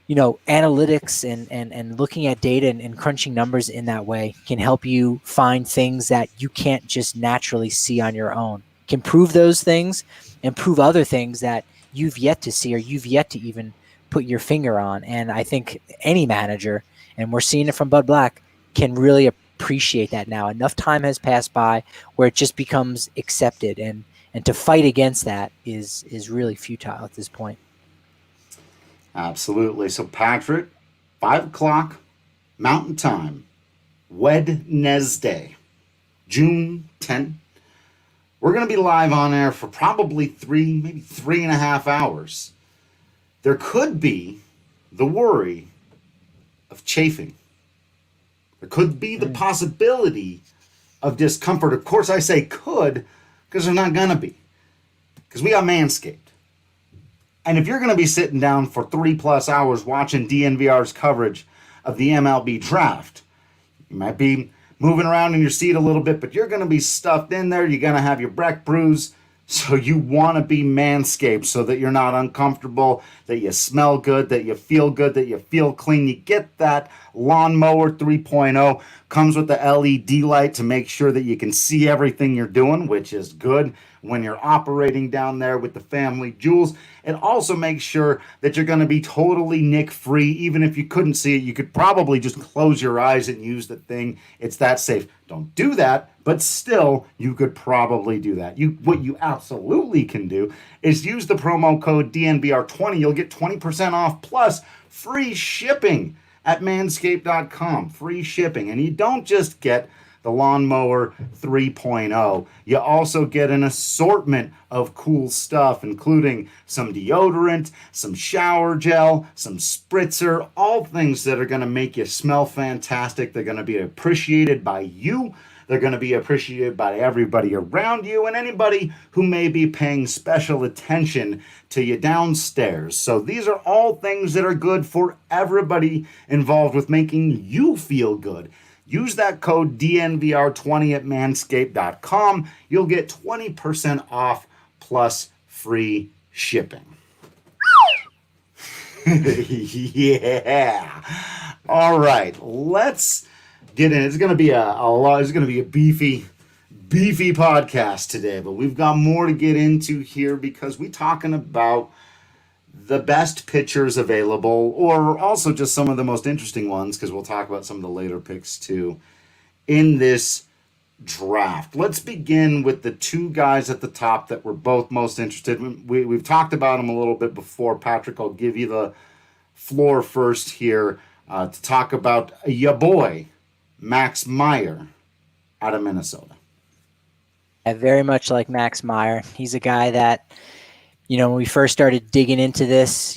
analytics and looking at data and crunching numbers in that way can help you find things that you can't just naturally see on your own. Can prove those things and prove other things that you've yet to see or you've yet to even put your finger on. And I think any manager, and we're seeing it from Bud Black, can really appreciate that now. Enough time has passed by where it just becomes accepted, and to fight against that is really futile at this point. Absolutely. So, Patrick, 5 o'clock Mountain Time, Wednesday, June 10th. We're going to be live on air for probably maybe 3.5 hours. There could be the worry of chafing. There could be the possibility of discomfort. Of course, I say could because there's not going to be. Because we got Manscaped. And if you're going to be sitting down for 3+ hours watching DNVR's coverage of the MLB Draft, you might be moving around in your seat a little bit, but you're going to be stuffed in there. You're going to have your breck bruise. So you want to be Manscaped so that you're not uncomfortable, that you smell good, that you feel good, that you feel clean. You get that Lawnmower 3.0. Comes with the LED light to make sure that you can see everything you're doing, which is good when you're operating down there with the family jewels. It also makes sure that you're going to be totally nick-free. Even if you couldn't see it, you could probably just close your eyes and use the thing. It's that safe. Don't do that, but still, you could probably do that. What you absolutely can do is use the promo code DNVR20. You'll get 20% off plus free shipping at manscaped.com. Free shipping. And you don't just get the Lawnmower 3.0. You also get an assortment of cool stuff, including some deodorant, some shower gel, some spritzer, all things that are going to make you smell fantastic. They're going to be appreciated by you. They're going to be appreciated by everybody around you and anybody who may be paying special attention to you downstairs. So these are all things that are good for everybody involved with making you feel good. Use that code DNVR20 at manscaped.com. You'll get 20% off plus free shipping. Yeah. All right, let's get in. It's going to be it's going to be a beefy podcast today, but we've got more to get into here because we're talking about the best pitchers available, or also just some of the most interesting ones, because we'll talk about some of the later picks too in this draft. Let's begin with the two guys at the top that we're both most interested in. We've talked about them a little bit before. Patrick, I'll give you the floor first here to talk about your boy, Max Meyer, out of Minnesota. I very much like Max Meyer. He's a guy that, when we first started digging into this,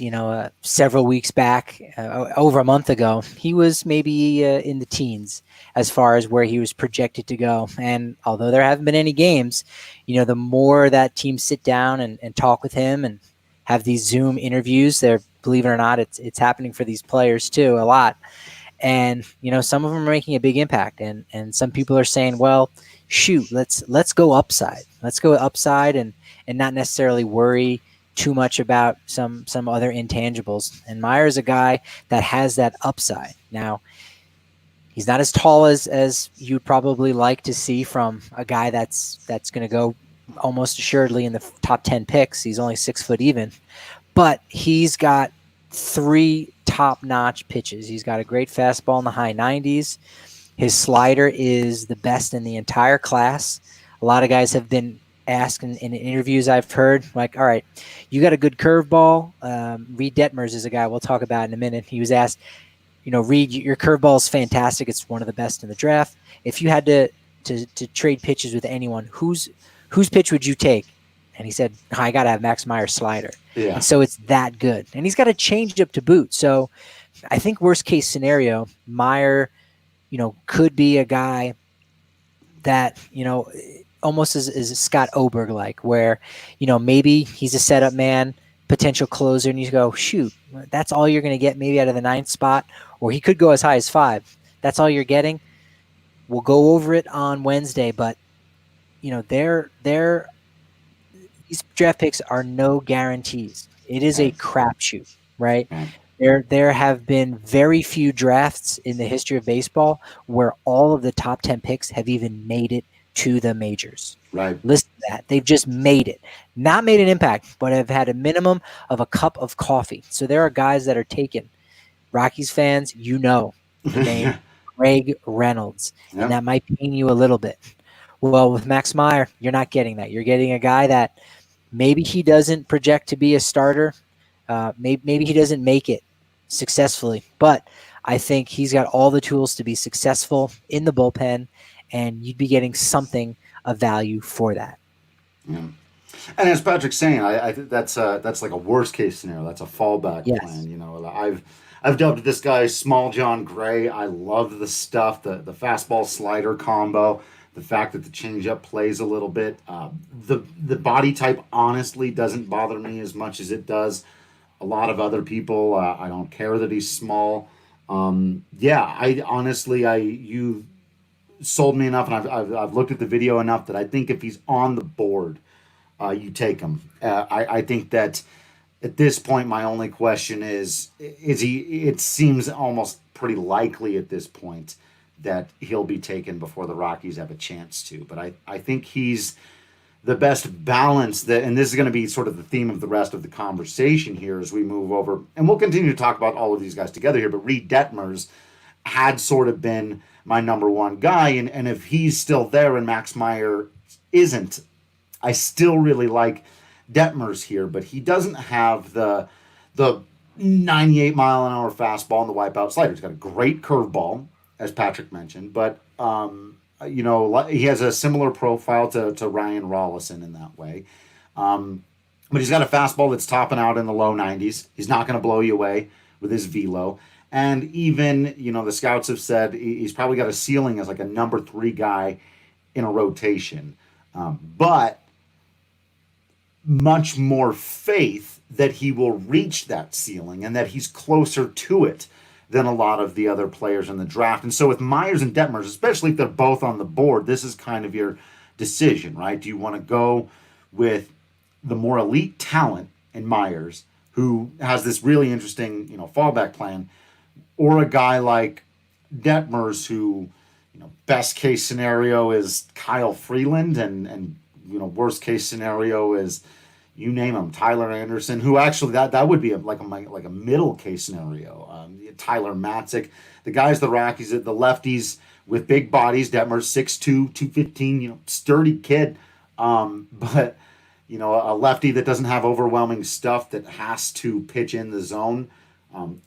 several weeks back, over a month ago, he was maybe in the teens as far as where he was projected to go. And although there haven't been any games, the more that teams sit down and talk with him and have these Zoom interviews, believe it or not, it's happening for these players too, a lot. And, some of them are making a big impact. And some people are saying, well, shoot, let's go upside. Let's go upside and not necessarily worry too much about some other intangibles. And Meyer's a guy that has that upside. Now, he's not as tall as you'd probably like to see from a guy that's going to go almost assuredly in the top 10 picks. He's only 6 foot even, but he's got 3 top-notch pitches. He's got a great fastball in the high 90s. His slider is the best in the entire class. A lot of guys have been asked in interviews I've heard, like, all right, you got a good curveball. Reid Detmers is a guy we'll talk about in a minute. He was asked, Reid, your curveball is fantastic. It's one of the best in the draft. If you had to trade pitches with anyone, whose pitch would you take? And he said, I got to have Max Meyer's slider. Yeah. And so it's that good. And he's got a change up to boot. So I think worst case scenario, Meyer, could be a guy that, almost is Scott Oberg like, where, maybe he's a setup man, potential closer, and you go, shoot, that's all you're going to get maybe out of the 9th spot, or he could go as high as 5. That's all you're getting. We'll go over it on Wednesday, but these draft picks are no guarantees. It is a crapshoot, right? There have been very few drafts in the history of baseball where all of the top 10 picks have even made it to the majors. Right. Listen to that. They've just made it. Not made an impact, but have had a minimum of a cup of coffee. So there are guys that are taken. Rockies fans, the name Greg Reynolds. Yep. And that might pain you a little bit. Well, with Max Meyer, you're not getting that. You're getting a guy that maybe he doesn't project to be a starter. Maybe he doesn't make it successfully, but I think he's got all the tools to be successful in the bullpen, and you'd be getting something of value for that. Yeah. And as Patrick's saying, I think that's like a worst case scenario. That's a fallback plan. I've dubbed this guy Small John Gray. I love the stuff, the fastball slider combo, the fact that the changeup plays a little bit. The body type honestly doesn't bother me as much as it does a lot of other people. I don't care that he's small. You sold me enough, and I've looked at the video enough that I think if he's on the board, you take him. I think that at this point, my only question is he? It seems almost pretty likely at this point that he'll be taken before the Rockies have a chance to. But I think he's the best balance, and this is going to be sort of the theme of the rest of the conversation here as we move over. And we'll continue to talk about all of these guys together here, but Reid Detmers had sort of been my number one guy. And if he's still there and Max Meyer isn't, I still really like Detmers here, but he doesn't have the 98-mile-an-hour fastball and the wipeout slider. He's got a great curveball, as Patrick mentioned, but he has a similar profile to Ryan Rolison in that way. But he's got a fastball that's topping out in the low 90s. He's not going to blow you away with his velo. And even, the scouts have said he's probably got a ceiling as like a number 3 guy in a rotation. But much more faith that he will reach that ceiling and that he's closer to it than a lot of the other players in the draft. And so with Myers and Detmers, especially if they're both on the board, this is kind of your decision, right? Do you want to go with the more elite talent in Myers, who has this really interesting, fallback plan, or a guy like Detmers who, best case scenario is Kyle Freeland and worst case scenario is, you name him, Tyler Anderson, who actually that would be like a middle case scenario. Tyler Matzik, the guys, the Rockies, the lefties with big bodies. Detmers 6'2", 215, sturdy kid, but a lefty that doesn't have overwhelming stuff that has to pitch in the zone.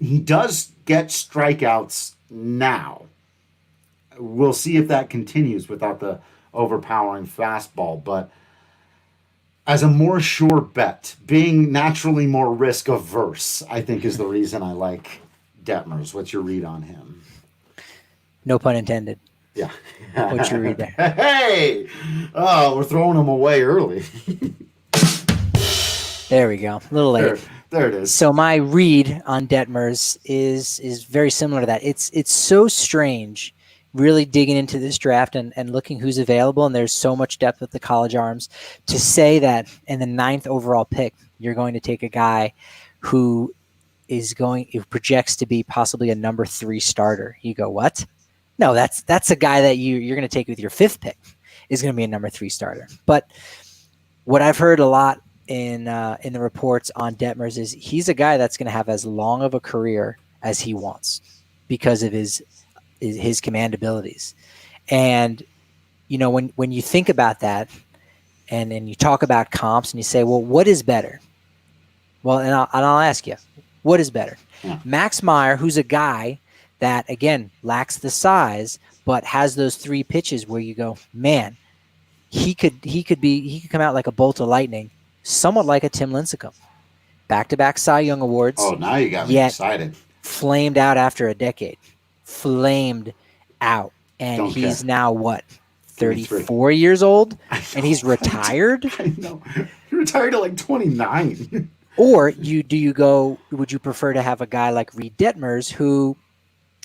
He does get strikeouts now. We'll see if that continues without the overpowering fastball, but as a more sure bet, being naturally more risk averse, I think is the reason I like Detmers. What's your read on him? No pun intended. Yeah. What's your read there? Hey! Oh, we're throwing him away early. There we go. A little late. There it is. So my read on Detmers is very similar to that. It's so strange really digging into this draft and looking who's available, and there's so much depth with the college arms, to say that in the 9th overall pick, you're going to take a guy who projects to be possibly a number 3 starter. You go, what? No, that's a guy that you're going to take with your 5th pick is going to be a number 3 starter. But what I've heard a lot in the reports on Detmers is he's a guy that's going to have as long of a career as he wants because of his command abilities. And when you think about that and you talk about comps and you say, well, what is better? Well, and I'll ask you, what is better? Yeah. Max Meyer, who's a guy that, again, lacks the size, but has those 3 pitches where you go, man, he could come out like a bolt of lightning, somewhat like a Tim Lincecum. Back-to-back Cy Young Awards. Oh, now you got me excited. Flamed out after a decade. Flamed out. And he's now what? 34 years old, and he's retired. I know. He retired at like 29. Or would you prefer to have a guy like Reid Detmers who,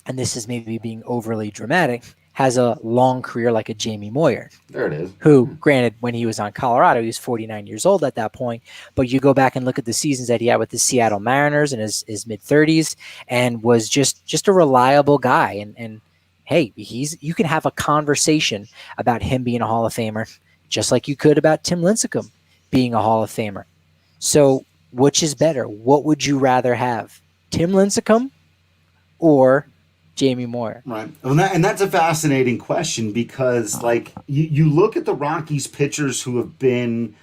and this is maybe being overly dramatic, has a long career like a Jamie Moyer? There it is. Who, granted, when he was on Colorado, he was 49 years old at that point. But you go back and look at the seasons that he had with the Seattle Mariners in his mid-30s, and was just a reliable guy. And hey, you can have a conversation about him being a Hall of Famer, just like you could about Tim Lincecum being a Hall of Famer. So which is better? What would you rather have, Tim Lincecum or Jamie Moyer? Right. And that's a fascinating question because, like, you look at the Rockies pitchers who have been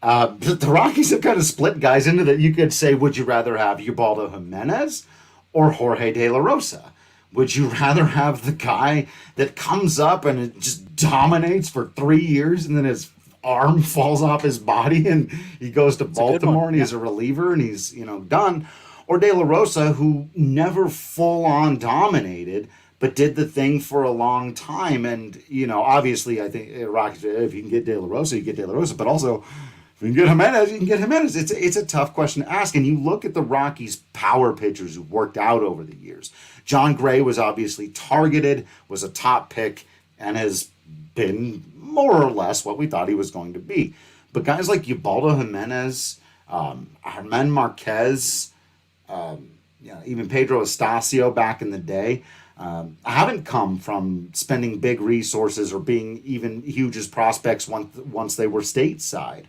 the Rockies have kind of split guys into that. You could say, would you rather have Ubaldo Jimenez or Jorge De La Rosa? Would you rather have the guy that comes up and it just dominates for 3 years and then his arm falls off his body and he goes to Baltimore and he's a reliever and he's, done? Or De La Rosa, who never full-on dominated, but did the thing for a long time. And, obviously, I think Rockies, if you can get De La Rosa, you get De La Rosa. But also, if you can get Jimenez, you can get Jimenez. It's a tough question to ask. And you look at the Rockies' power pitchers who've worked out over the years. John Gray was obviously targeted, was a top pick, and has been more or less what we thought he was going to be. But guys like Ubaldo Jimenez, Germán Marquez, even Pedro Estacio back in the day, haven't come from spending big resources or being even huge as prospects once they were stateside.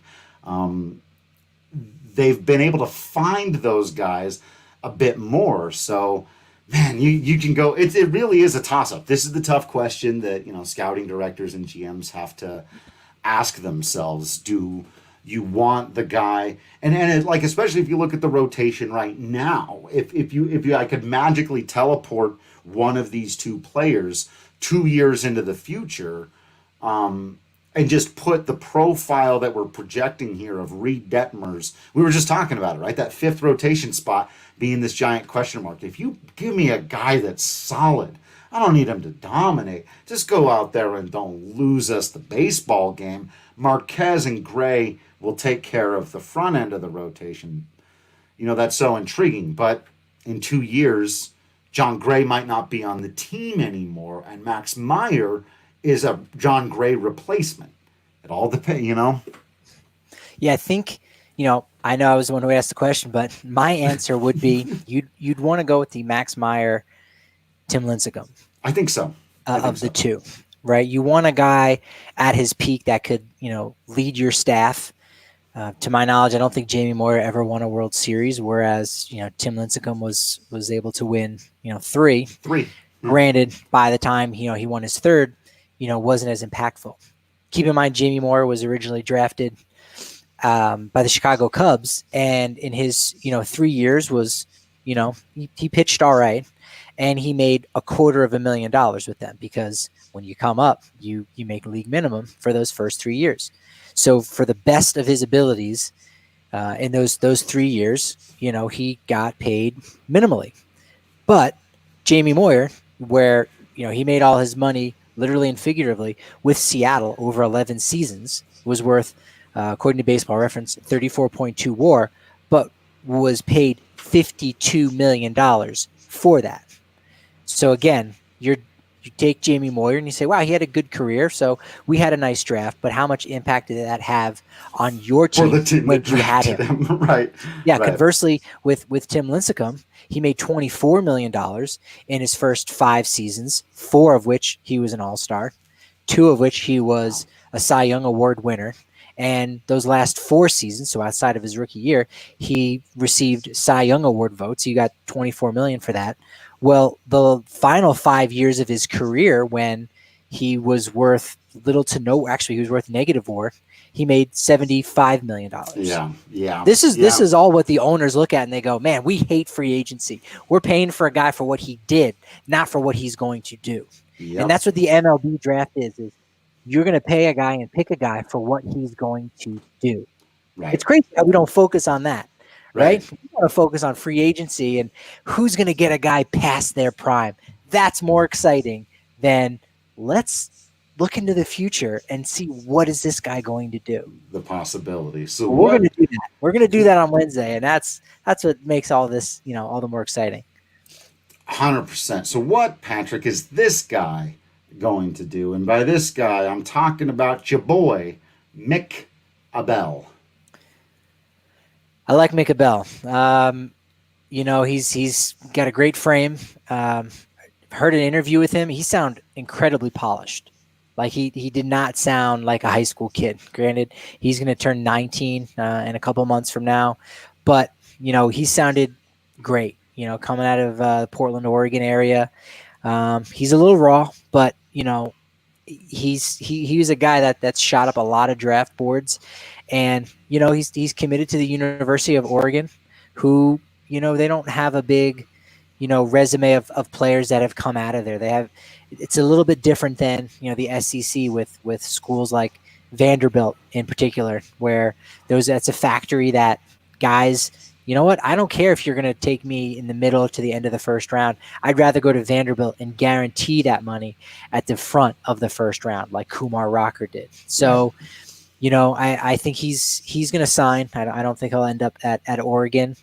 They've been able to find those guys a bit more. So, man, you can go. It really is a toss-up. This is the tough question that scouting directors and GMs have to ask themselves. Do you want the guy, and especially if you look at the rotation right now, if I could magically teleport one of these two players 2 years into the future, and just put the profile that we're projecting here of Reid Detmers, we were just talking about it, right? That fifth rotation spot being this giant question mark. If you give me a guy that's solid, I don't need him to dominate. Just go out there and don't lose us the baseball game. Marquez and Gray will take care of the front end of the rotation. That's so intriguing. But in 2 years, John Gray might not be on the team anymore, and Max Meyer is a John Gray replacement. It all depends, Yeah, I think, I know I was the one who asked the question, but my answer would be you'd want to go with the Max Meyer, Tim Lincecum. I think so. The two, right? You want a guy at his peak that could, lead your staff. To my knowledge, I don't think Jamie Moyer ever won a World Series, whereas, Tim Lincecum was able to win, three. Granted, by the time, he won his third, wasn't as impactful. Keep in mind, Jamie Moyer was originally drafted by the Chicago Cubs, and in his 3 years was he pitched all right, and he made $250,000 with them, because when you come up, you make league minimum for those first 3 years. So for the best of his abilities in those 3 years, he got paid minimally. But Jamie Moyer, where he made all his money literally and figuratively with Seattle over 11 seasons, was worth, according to Baseball Reference, 34.2 WAR, but was paid $52 million for that. So again, you take Jamie Moyer and you say, wow, he had a good career, so we had a nice draft, but how much impact did that have on your team, when you had him? Right. Yeah, right. Conversely, with Tim Lincecum, he made $24 million in his first 5 seasons, 4 of which he was an all-star, 2 of which he was a Cy Young Award winner. And those last 4 seasons, so outside of his rookie year, he received Cy Young Award votes. He got $24 million for that. Well, the final 5 years of his career, when he was worth little to no, actually he was worth negative WAR, he made $75 million. Yeah. This is all what the owners look at and they go, man, we hate free agency. We're paying for a guy for what he did, not for what he's going to do. Yep. And that's what the MLB draft is you're going to pay a guy and pick a guy for what he's going to do. Right. It's crazy that we don't focus on that, right? We want to focus on free agency and who's going to get a guy past their prime. That's more exciting than let's look into the future and see what is this guy going to do. The possibility. So We're going to do that. We're going to do that on Wednesday, and that's what makes all this, all the more exciting. 100%. So what, Patrick, is this guy going to do? And by this guy, I'm talking about your boy, Mick Abel. I like Mick Abel. He's got a great frame. Heard an interview with him. He sounded incredibly polished. Like he did not sound like a high school kid. Granted, he's going to turn 19 in a couple months from now, but he sounded great. Coming out of Portland, Oregon area, he's a little raw, but he was a guy that's shot up a lot of draft boards, and he's committed to the University of Oregon, who they don't have a big resume of players that have come out of there. It's a little bit different than the SEC with schools like Vanderbilt in particular, where that's a factory that guys, I don't care if you're going to take me in the middle to the end of the first round. I'd rather go to Vanderbilt and guarantee that money at the front of the first round, like Kumar Rocker did. So, I think he's going to sign. I don't think he'll end up at Oregon.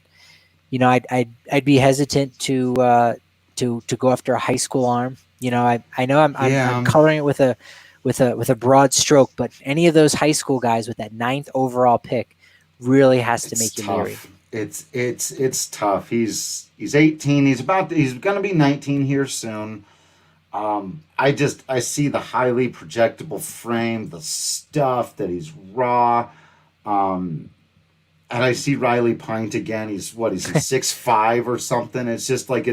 I'd be hesitant to go after a high school arm. I know I'm coloring it with a broad stroke, but any of those high school guys with that 9th overall pick really has to make you leery. It's tough. He's 18. He's going to be 19 here soon. I see the highly projectable frame, the stuff that he's raw. And I see Riley Pint again. He's 6'5" or something. It's just like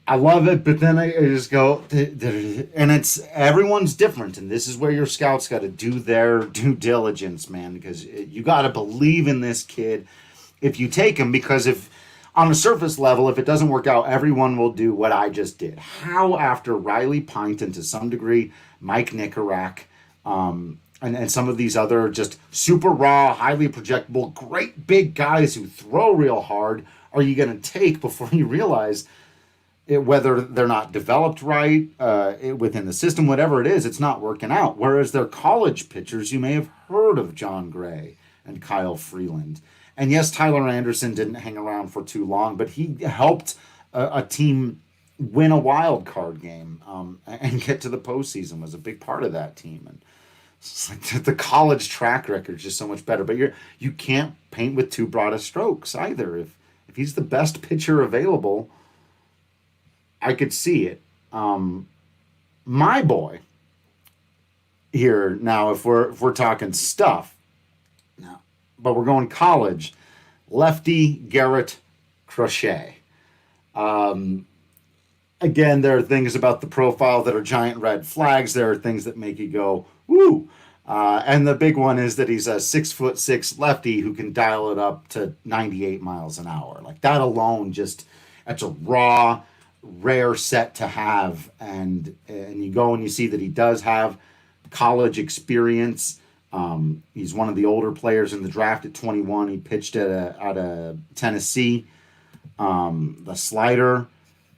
I love it, but then I just go, and it's everyone's different, and this is where your scouts got to do their due diligence, man, because you got to believe in this kid if you take him, because if on a surface level, if it doesn't work out, everyone will do what I just did. How after Riley Pint and to some degree Mike Nicorak, and some of these other just super raw, highly projectable, great big guys who throw real hard, are you going to take before you realize whether they're not developed right within the system, whatever it is, it's not working out. Whereas their college pitchers, you may have heard of John Gray and Kyle Freeland. And yes, Tyler Anderson didn't hang around for too long, but he helped a team win a wild card game and get to the postseason, was a big part of that team. And it's like the college track record is just so much better. But you can't paint with too broad of strokes either. If he's the best pitcher available, I could see it. My boy here now, if we're talking stuff now, but we're going college, lefty Garrett Crochet. Again, there are things about the profile that are giant red flags. There are things that make you go, woo. And the big one is that he's a 6'6" lefty who can dial it up to 98 miles an hour. Like that alone, that's a raw, rare set to have. And you go and you see that he does have college experience. He's one of the older players in the draft at 21. He pitched out of Tennessee. The slider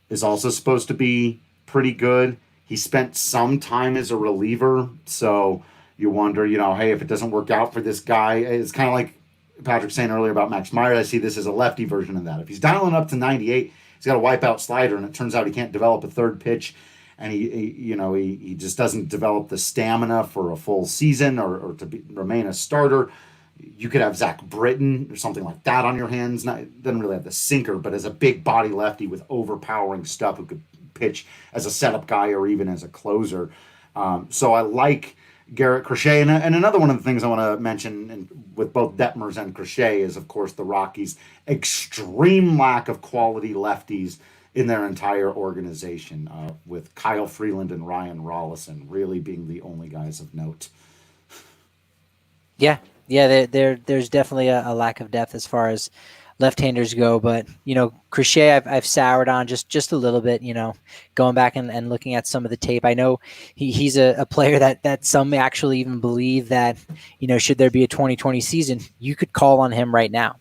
is also supposed to be pretty good. He spent some time as a reliever, so you wonder, hey, if it doesn't work out for this guy, it's kind of like Patrick saying earlier about Max Meyer. I see this as a lefty version of that. If he's dialing up to 98, he's got a wipeout slider, and it turns out he can't develop a third pitch, and he just doesn't develop the stamina for a full season or to remain a starter. You could have Zach Britton or something like that on your hands. Doesn't really have the sinker, but as a big body lefty with overpowering stuff who could pitch as a setup guy or even as a closer. So I like Garrett Crochet. And another one of the things I want to mention with both Detmers and Crochet is, of course, the Rockies' extreme lack of quality lefties in their entire organization, with Kyle Freeland and Ryan Rolison really being the only guys of note. Yeah, there's definitely a lack of depth as far as left-handers go, but Crochet I've soured on just a little bit, going back and looking at some of the tape. I know he's a player that some actually even believe that, should there be a 2020 season, you could call on him right now.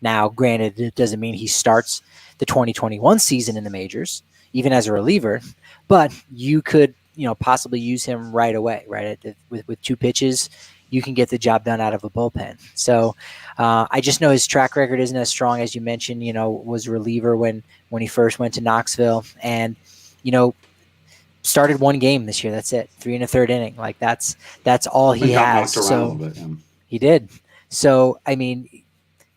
Now, granted, it doesn't mean he starts the 2021 season in the majors, even as a reliever, but you could possibly use him right away, right? With 2 pitches, you can get the job done out of a bullpen. So I just know his track record isn't as strong as you mentioned. Was a reliever when he first went to Knoxville, and started 1 game this year. That's it, 3 1/3 inning. Like that's all he has. Knocked around a little bit, yeah. He did. So I mean,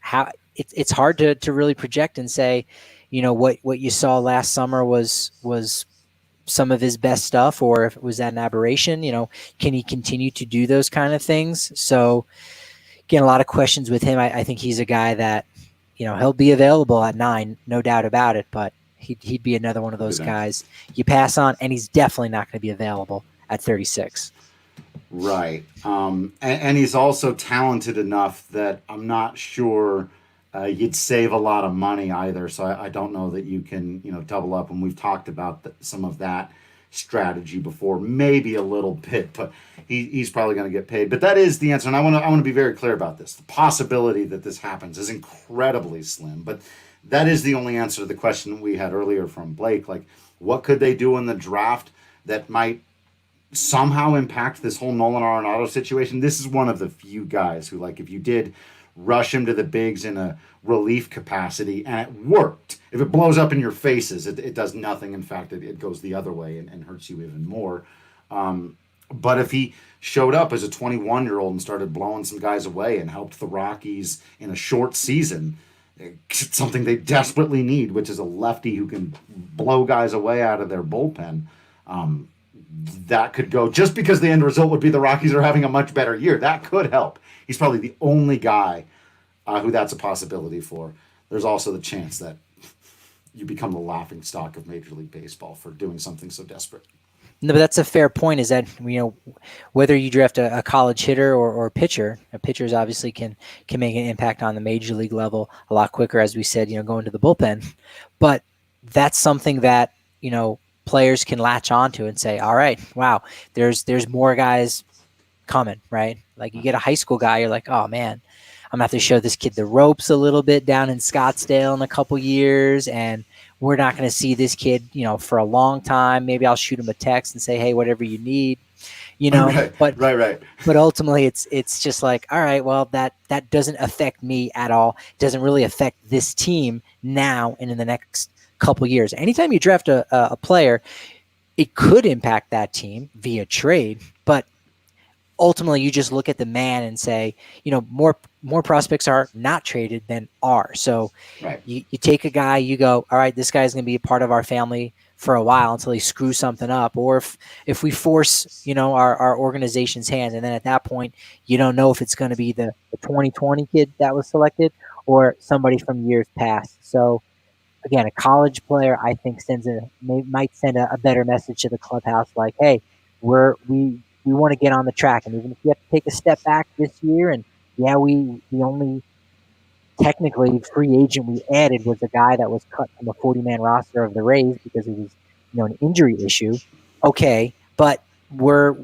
how it's hard to really project and say, what you saw last summer was some of his best stuff, or if it was that an aberration. Can he continue to do those kind of things? So again, a lot of questions with him. I think he's a guy that he'll be available at 9, no doubt about it, but he'd be another one of those guys you pass on, and he's definitely not going to be available at 36. Right. And he's also talented enough that I'm not sure you'd save a lot of money either. So I don't know that you can, double up. And we've talked about some of that strategy before, maybe a little bit, but he's probably going to get paid. But that is the answer. And I want to be very clear about this. The possibility that this happens is incredibly slim, but that is the only answer to the question we had earlier from Blake. Like, what could they do in the draft that might somehow impact this whole Nolan Arenado situation? This is one of the few guys who, like, if you did rush him to the bigs in a relief capacity and it worked, if it blows up in your faces, it does nothing. In fact, it goes the other way and hurts you even more. But if he showed up as a 21-year-old and started blowing some guys away and helped the Rockies in a short season, it's something they desperately need, which is a lefty who can blow guys away out of their bullpen. That could go, just because the end result would be the Rockies are having a much better year. That could help. He's probably the only guy who that's a possibility for. There's also the chance that you become the laughing stock of Major League Baseball for doing something so desperate. No, but that's a fair point, is that, whether you draft a college hitter or pitcher, pitchers obviously can make an impact on the major league level a lot quicker, as we said, going to the bullpen. But that's something that, players can latch onto and say, all right, wow, there's more guys coming, right? Like, you get a high school guy, you're like, oh man, I'm gonna have to show this kid the ropes a little bit down in Scottsdale in a couple years, and we're not going to see this kid, for a long time. Maybe I'll shoot him a text and say, hey, whatever you need, Right. But ultimately it's just like, all right, well, that doesn't affect me at all. It doesn't really affect this team now and in the next couple years. Anytime you draft a player, it could impact that team via trade, but ultimately you just look at the man and say, more prospects are not traded than are. So right. you take a guy, you go, all right, this guy's going to be a part of our family for a while until he screws something up. Or if we force, our organization's hand, and then at that point, you don't know if it's going to be the 2020 kid that was selected or somebody from years past. So again, a college player, I think, might send a better message to the clubhouse, like, hey, we want to get on the track, and even if you have to take a step back this year, and yeah, the only technically free agent we added was a guy that was cut from a 40-man roster of the Rays because it was, an injury issue. Okay, but we're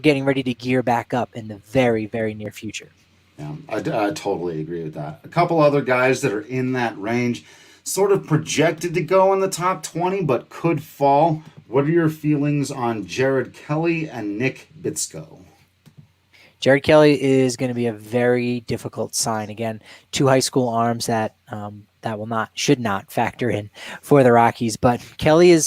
getting ready to gear back up in the very, very near future. Yeah, I totally agree with that. A couple other guys that are in that range, sort of projected to go in the top 20, but could fall. What are your feelings on Jared Kelly and Nick Bitsko? Jared Kelly is going to be a very difficult sign. Again, 2 high school arms that should not factor in for the Rockies. But Kelly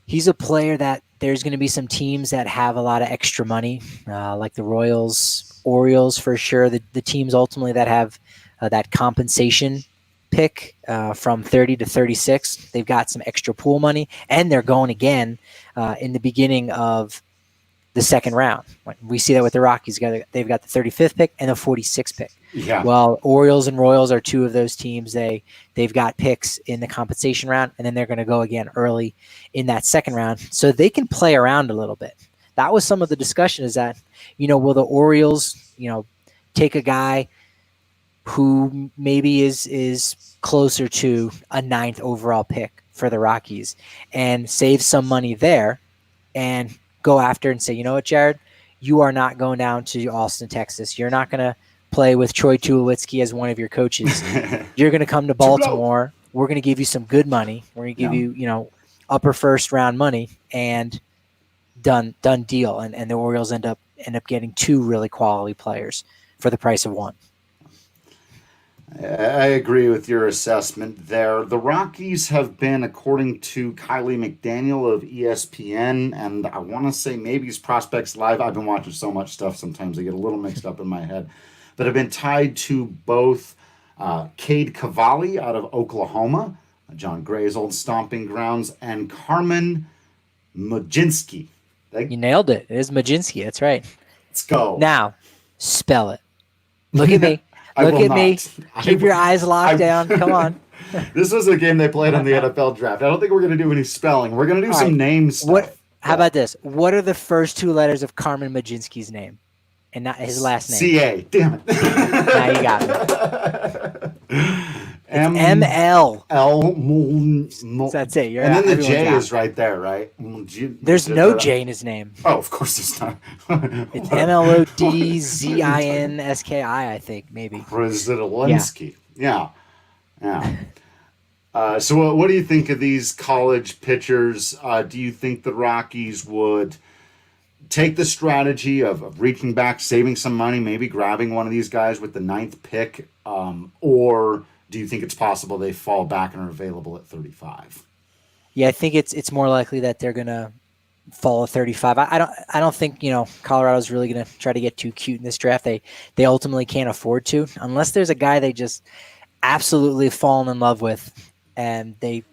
he's a player that there's going to be some teams that have a lot of extra money, like the Royals, Orioles for sure. The teams ultimately that have that compensation pick from 30 to 36. They've got some extra pool money, and they're going again in the beginning of the second round. We see that with the Rockies. They've got the 35th pick and the 46th pick. Yeah. Well, Orioles and Royals are 2 of those teams. They've got picks in the compensation round, and then they're going to go again early in that second round. So they can play around a little bit. That was some of the discussion, is that, will the Orioles, take a guy who maybe is closer to a 9th overall pick for the Rockies and save some money there and go after and say, you know what, Jared, you are not going down to Austin, Texas. You're not going to play with Troy Tulowitzki as one of your coaches. You're going to come to Baltimore. We're going to give you some good money. We're going to give you, upper first round money, and done deal, and the Orioles end up getting 2 really quality players for the price of 1. I agree with your assessment there. The Rockies have been, according to Kylie McDaniel of ESPN, and I want to say maybe it's Prospects Live. I've been watching so much stuff sometimes I get a little mixed up in my head. But have been tied to both Cade Cavalli out of Oklahoma, John Gray's old stomping grounds, and Carmen Mujica. You nailed it. It is Majinski. That's right. Let's go. Now, spell it. Look at me. Look at me. Keep your eyes locked down. Come on. This was a game they played on the NFL draft. I don't think we're going to do any spelling. We're going to do some names. How about this? What are the first 2 letters of Carmen Majinski's name? And not his last name. C.A. Damn it. Now you got it. M.L. That's it. And then the J is right there, right? There's no J in his name. Oh, of course there's not. It's MLODZINSKI, I think, maybe. Lincecum. Yeah. So what do you think of these college pitchers? Do you think the Rockies would take the strategy of reaching back, saving some money, maybe grabbing one of these guys with the 9th pick, or do you think it's possible they fall back and are available at 35? Yeah, I think it's more likely that they're gonna fall at 35. I don't think Colorado's really gonna try to get too cute in this draft. They ultimately can't afford to, unless there's a guy they just absolutely fallen in love with, and they,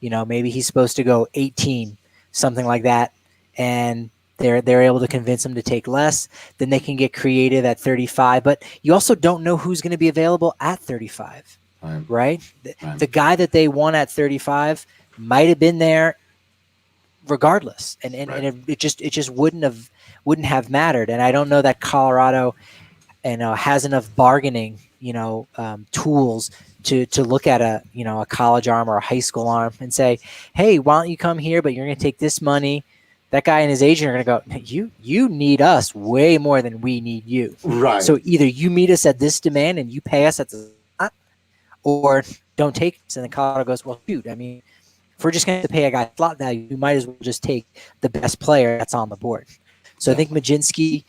maybe he's supposed to go 18, something like that, and they're able to convince him to take less. Then they can get creative at 35. But you also don't know who's going to be available at 35. Right? The guy that they won at 35 might have been there regardless, and it just wouldn't have mattered. And I don't know that Colorado has enough bargaining tools to look at a college arm or a high school arm and say, hey, why don't you come here, but you're going to take this money. That guy and his agent are going to go, you need us way more than we need you. Right. So either you meet us at this demand and you pay us at the or don't take us. And the Colorado goes, well, shoot, I mean, if we're just going to pay a guy slot value, we might as well just take the best player that's on the board. So I think Majinski,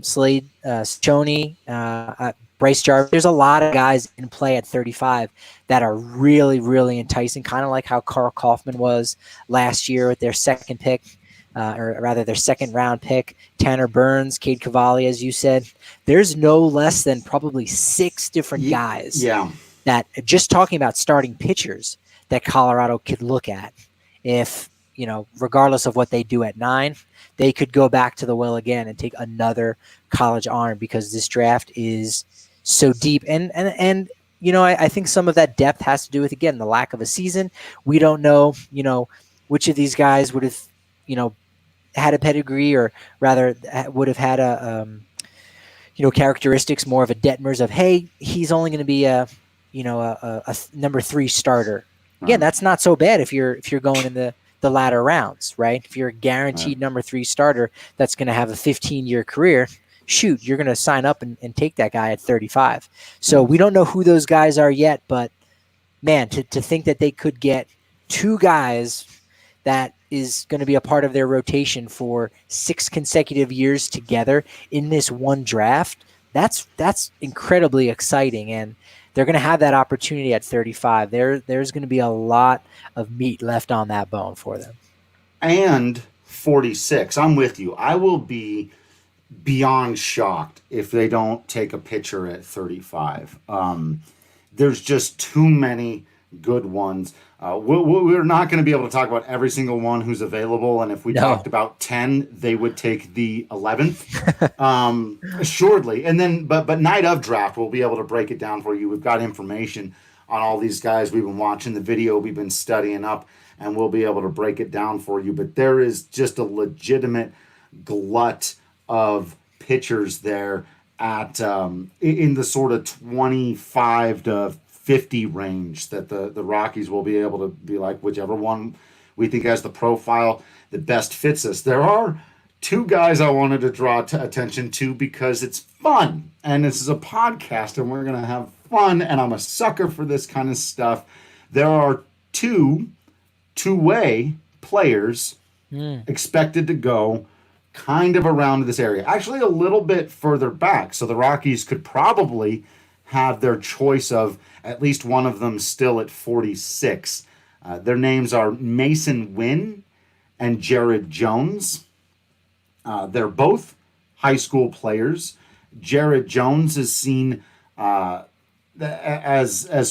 Slade, Stoney, Bryce Jarvis, there's a lot of guys in play at 35 that are really, really enticing, kind of like how Carl Kaufman was last year with their second pick, or rather their second round pick. Tanner Burns, Cade Cavalli, as you said. There's no less than probably 6 different guys that, just talking about starting pitchers, that Colorado could look at. If, regardless of what they do at 9, they could go back to the well again and take another college arm, because this draft is so deep. And I think some of that depth has to do with, again, the lack of a season. We don't know, which of these guys would have, had a pedigree, or rather would have had a, characteristics more of a Detmers of, hey, he's only going to be a number 3 starter. Again, that's not so bad if you're going in the latter rounds, right? If you're a guaranteed number 3 starter that's going to have a 15-year career, shoot, you're going to sign up and take that guy at 35. So we don't know who those guys are yet, but man, to think that they could get 2 guys that is going to be a part of their rotation for 6 consecutive years together in this one draft, that's incredibly exciting. And they're going to have that opportunity at 35. There's going to be a lot of meat left on that bone for them. And 46. I'm with you. I will be beyond shocked if they don't take a pitcher at 35. There's just too many good ones. We're not going to be able to talk about every single one who's available, and if we talked about 10, they would take the 11th, assuredly. And then, but night of draft, we'll be able to break it down for you. We've got information on all these guys. We've been watching the video, we've been studying up, and we'll be able to break it down for you. But there is just a legitimate glut of pitchers there at in the sort of 25 to 50 range that the Rockies will be able to be like, whichever one we think has the profile that best fits us. There are 2 guys I wanted to draw attention to because it's fun, and this is a podcast and we're going to have fun, and I'm a sucker for this kind of stuff. There are 2 two-way players expected to go kind of around this area, actually a little bit further back. So the Rockies could probably have their choice of at least one of them still at 46. Their names are Mason Nguyen and Jared Jones. They're both high school players. Jared Jones is seen as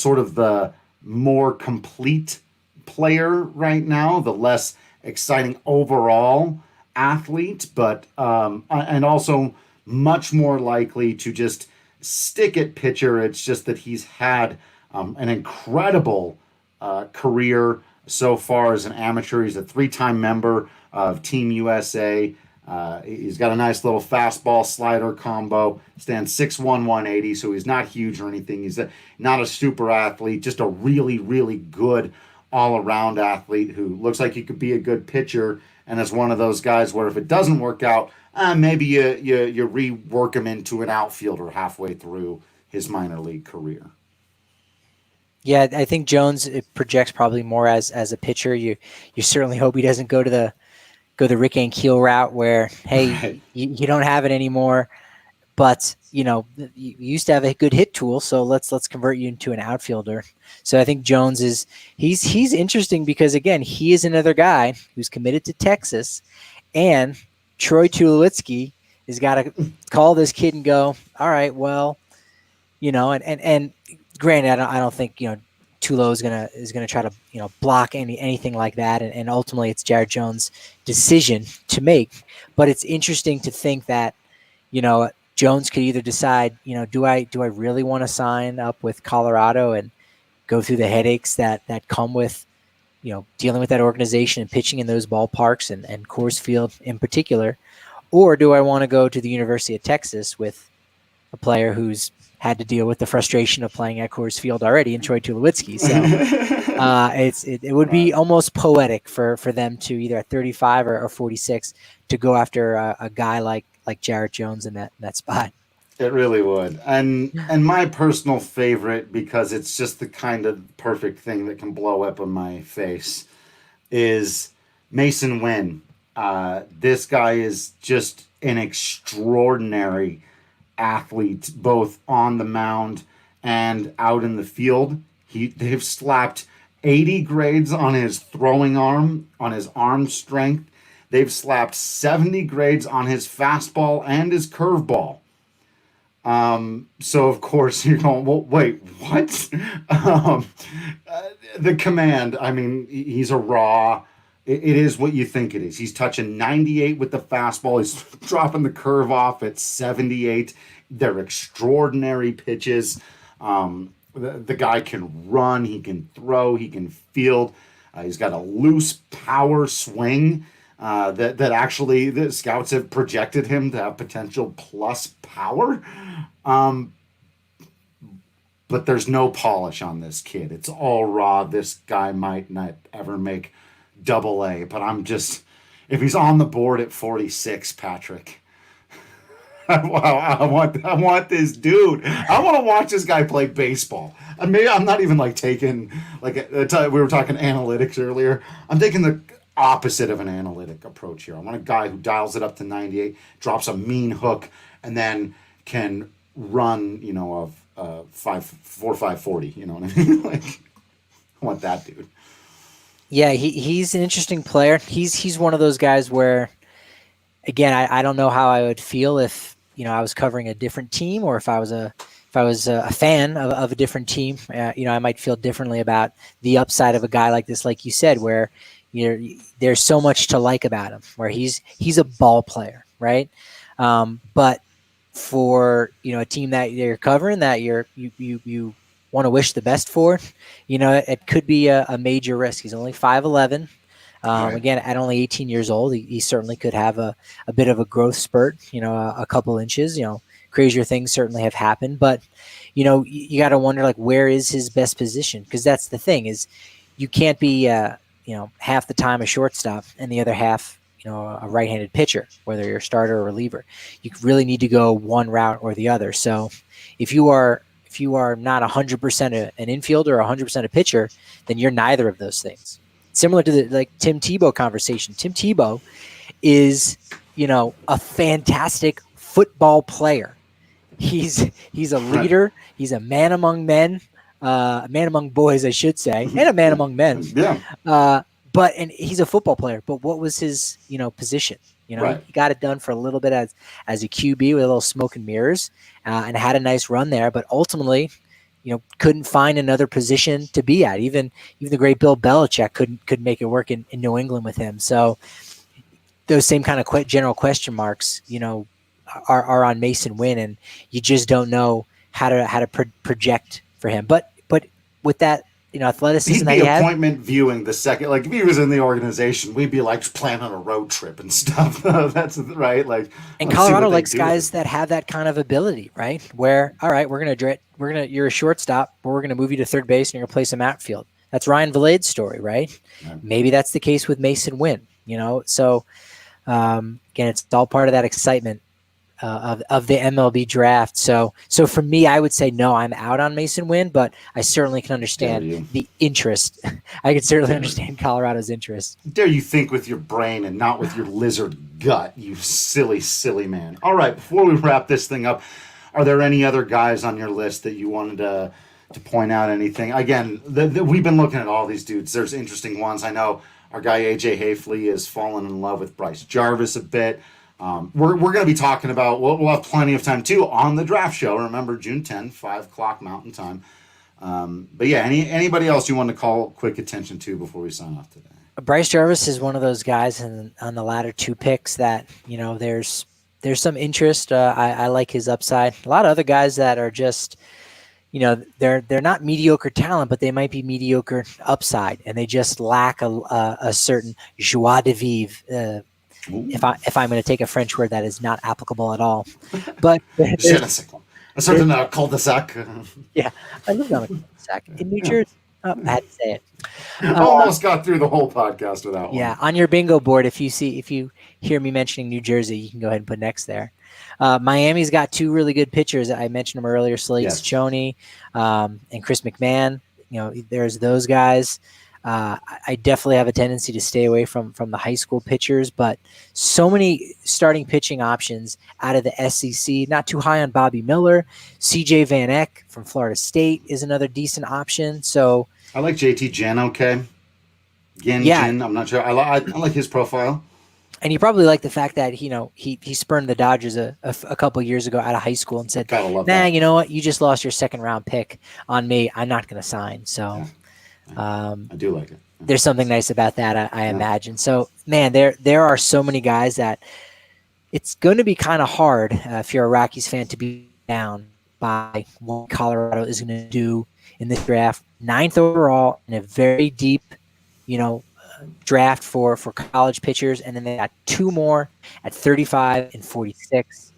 sort of the more complete player right now, the less exciting overall athlete, but and also much more likely to just stick at pitcher. It's just that he's had an incredible career so far as an amateur. He's a 3-time member of Team USA. He's got a nice little fastball slider combo. Stands 6'1", 180, so he's not huge or anything. He's not a super athlete, just a really, really good all-around athlete who looks like he could be a good pitcher, and is one of those guys where if it doesn't work out, maybe you rework him into an outfielder halfway through his minor league career. Yeah, I think Jones projects probably more as a pitcher. You certainly hope he doesn't go the Rick Ankiel route where, hey, Right. you don't have it anymore, but you used to have a good hit tool, so let's convert you into an outfielder. So I think Jones he's interesting because, again, he is another guy who's committed to Texas, and Troy Tulowitzki has got to call this kid and go, all right, well, and granted, I don't think Tulo is gonna try to block anything like that, and ultimately it's Jared Jones' decision to make. But it's interesting to think that Jones could either decide, do I really want to sign up with Colorado and go through the headaches that come with dealing with that organization and pitching in those ballparks and Coors Field in particular, or do I want to go to the University of Texas with a player who's had to deal with the frustration of playing at Coors Field already in Troy Tulowitzki. So it would be almost poetic for them to either at 35 or 46 to go after a guy like Jared Jones in that spot. It really would. And my personal favorite, because it's just the kind of perfect thing that can blow up in my face, is Mason Nguyen. This guy is just an extraordinary athlete, both on the mound and out in the field. They've slapped 80 grades on his throwing arm, on his arm strength. They've slapped 70 grades on his fastball and his curveball. So of course you're going, well, wait, what? The command, I mean, he's a raw. It is what you think it is. He's touching 98 with the fastball. He's dropping the curve off at 78. They're extraordinary pitches. The guy can run. He can throw. He can field. He's got a loose power swing that actually the scouts have projected him to have potential plus power. But there's no polish on this kid. It's all raw. This guy might not ever make AA, but if he's on the board at 46, Patrick, I want this dude. I want to watch this guy play baseball. And maybe I'm not even taking, we were talking analytics earlier. I'm taking the opposite of an analytic approach here. I want a guy who dials it up to 98, drops a mean hook, and then can run, a 4.540. You know what I mean? I want that dude. Yeah, he's an interesting player. He's one of those guys where, again, I don't know how I would feel if I was covering a different team, or if I was a fan of a different team. I might feel differently about the upside of a guy like this, like you said, where there's so much to like about him. Where he's a ball player, right? But for a team that you're covering, that you want to wish the best for, it could be a major risk. He's only 5'11". Right. Again, at only 18 years old, he certainly could have a bit of a growth spurt, a couple inches. Crazier things certainly have happened, but you got to wonder where is his best position? Because that's the thing, is you can't be half the time a shortstop and the other half a right-handed pitcher, whether you're a starter or reliever. You really need to go one route or the other. So if you are not 100% an infielder or 100% a pitcher, then you're neither of those things. similar to the Tim Tebow conversation. Tim Tebow is, a fantastic football player. He's a leader. He's a man among men, a man among boys, I should say, and a man among men. Yeah. And he's a football player. But what was his, position? Right. He got it done for a little bit as a QB with a little smoke and mirrors, and had a nice run there. But ultimately, couldn't find another position to be at. Even the great Bill Belichick couldn't make it work in New England with him. So those same kind of general question marks, are on Mason Nguyen, and you just don't know how to project for him. But with that, athleticism, he'd be appointment viewing the second. Like if he was in the organization, we'd be like planning on a road trip and stuff. That's right. Like, and Colorado likes guys that have that kind of ability, right? Where, all right, you're a shortstop, but we're gonna move you to third base and you're gonna play some outfield. That's Ryan Valade's story, right? Yeah. Maybe that's the case with Mason Nguyen. So again, it's all part of that excitement of the MLB draft. So for me, I would say no, I'm out on Mason Nguyen, but I certainly can understand the interest. I can certainly understand Colorado's interest. Dare you think with your brain and not with your lizard gut, you silly, silly man. All right, before we wrap this thing up, are there any other guys on your list that you wanted to point out anything? Again, we've been looking at all these dudes. There's interesting ones. I know our guy AJ Hafley has fallen in love with Bryce Jarvis a bit. We're going to be talking about, we'll have plenty of time too on the draft show. Remember, June 10th, 5 o'clock Mountain Time. But yeah, anybody else you want to call quick attention to before we sign off today? Bryce Jarvis is one of those guys on the latter two picks that, there's some interest. I like his upside. A lot of other guys that are just, they're not mediocre talent, but they might be mediocre upside, and they just lack a certain joie de vivre. If I'm going to take a French word that is not applicable at all, but a certain cul-de-sac. Yeah, I lived on a cul-de-sac in New Jersey. I had to say it. Almost got through the whole podcast without one. Yeah, on your bingo board, if you hear me mentioning New Jersey, you can go ahead and put next there. Miami's got two really good pitchers. I mentioned them earlier, Slade Ciccone, and Chris McMahon. There's those guys. I definitely have a tendency to stay away from the high school pitchers, but so many starting pitching options out of the SEC. Not too high on Bobby Miller. CJ Van Eck from Florida State is another decent option. So I like JT Jen. Okay, Jin. I'm not sure. I like his profile. And you probably like the fact that he spurned the Dodgers a couple years ago out of high school and said, "Nah, you know what? You just lost your second round pick on me. I'm not going to sign." So. Yeah. I do like it. There's something nice about that, I imagine. So, man, there are so many guys that it's going to be kind of hard if you're a Rockies fan to be down by what Colorado is going to do in this draft. 9th overall in a very deep, draft for college pitchers, and then they got two more at 35 and 46.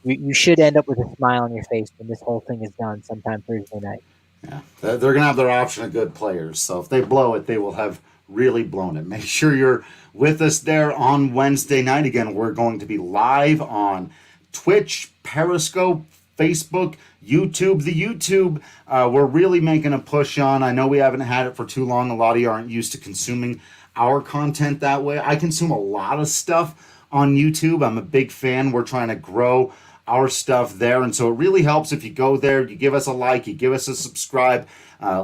You should end up with a smile on your face when this whole thing is done sometime Thursday night. Yeah, they're going to have their option of good players. So if they blow it, they will have really blown it. Make sure you're with us there on Wednesday night. Again, we're going to be live on Twitch, Periscope, Facebook, YouTube. The YouTube, we're really making a push on. I know we haven't had it for too long. A lot of you aren't used to consuming our content that way. I consume a lot of stuff on YouTube. I'm a big fan. We're trying to grow our stuff there, and so it really helps if you go there, you give us a like, you give us a subscribe,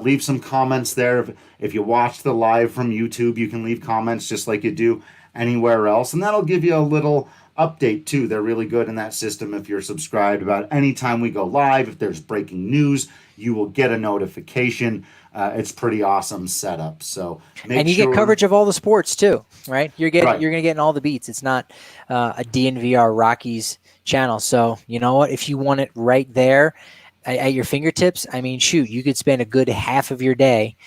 leave some comments there. If you watch the live from YouTube, you can leave comments just like you do anywhere else, and that'll give you a little update too. They're really good in that system. If you're subscribed, about any time we go live, if there's breaking news, you will get a notification. It's pretty awesome setup. So you get coverage of all the sports too, right? You're going to get in all the beats. It's not a DNVR Rockies channel. So you know what? If you want it right there at your fingertips, I mean, shoot, you could spend a good half of your day,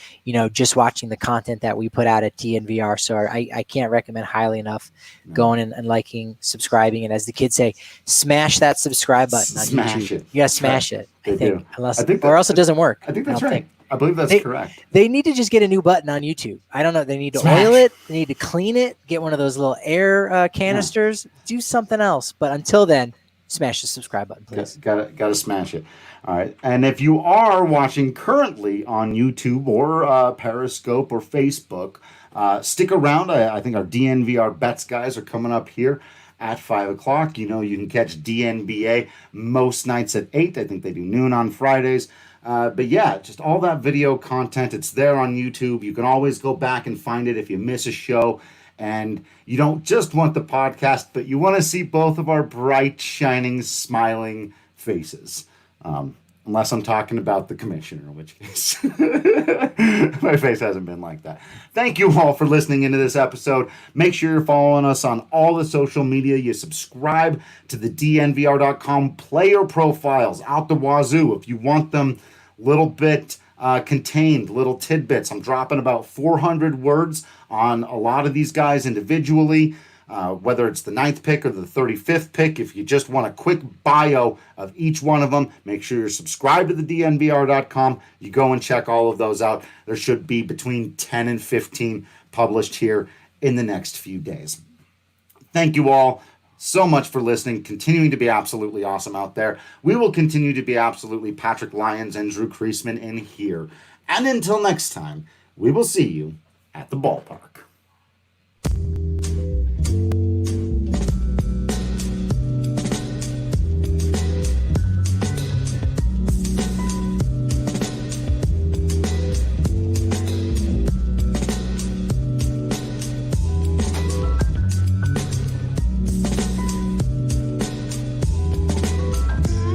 just watching the content that we put out at DNVR. So I can't recommend highly enough going and liking, subscribing, and as the kids say, smash that subscribe button on YouTube. It. You gotta smash it. I think, or else it doesn't work. I think that's right. I believe that's correct. They need to just get a new button on YouTube. I don't know. They need to oil it. They need to clean it. Get one of those little air canisters. Do something else. But until then, smash the subscribe button, please. Gotta smash it. All right. And if you are watching currently on YouTube or Periscope or Facebook, stick around. I think our DNVR bets guys are coming up here at 5 o'clock. You know, you can catch DNBA most nights at 8. I think they do noon on Fridays. But yeah, just all that video content. It's there on YouTube. You can always go back and find it if you miss a show. And you don't just want the podcast, but you want to see both of our bright, shining, smiling faces. Unless I'm talking about the commissioner, in which case my face hasn't been like that. Thank you all for listening into this episode. Make sure you're following us on all the social media. You subscribe to the DNVR.com player profiles out the wazoo. If you want them little bit contained, little tidbits. I'm dropping about 400 words on a lot of these guys individually, whether it's the 9th pick or the 35th pick. If you just want a quick bio of each one of them, make sure you're subscribed to the DNVR.com. You go and check all of those out. There should be between 10 and 15 published here in the next few days. Thank you all so much for listening, continuing to be absolutely awesome out there. We will continue to be absolutely Patrick Lyons and Drew Creasman in here. And until next time, we will see you at the ballpark.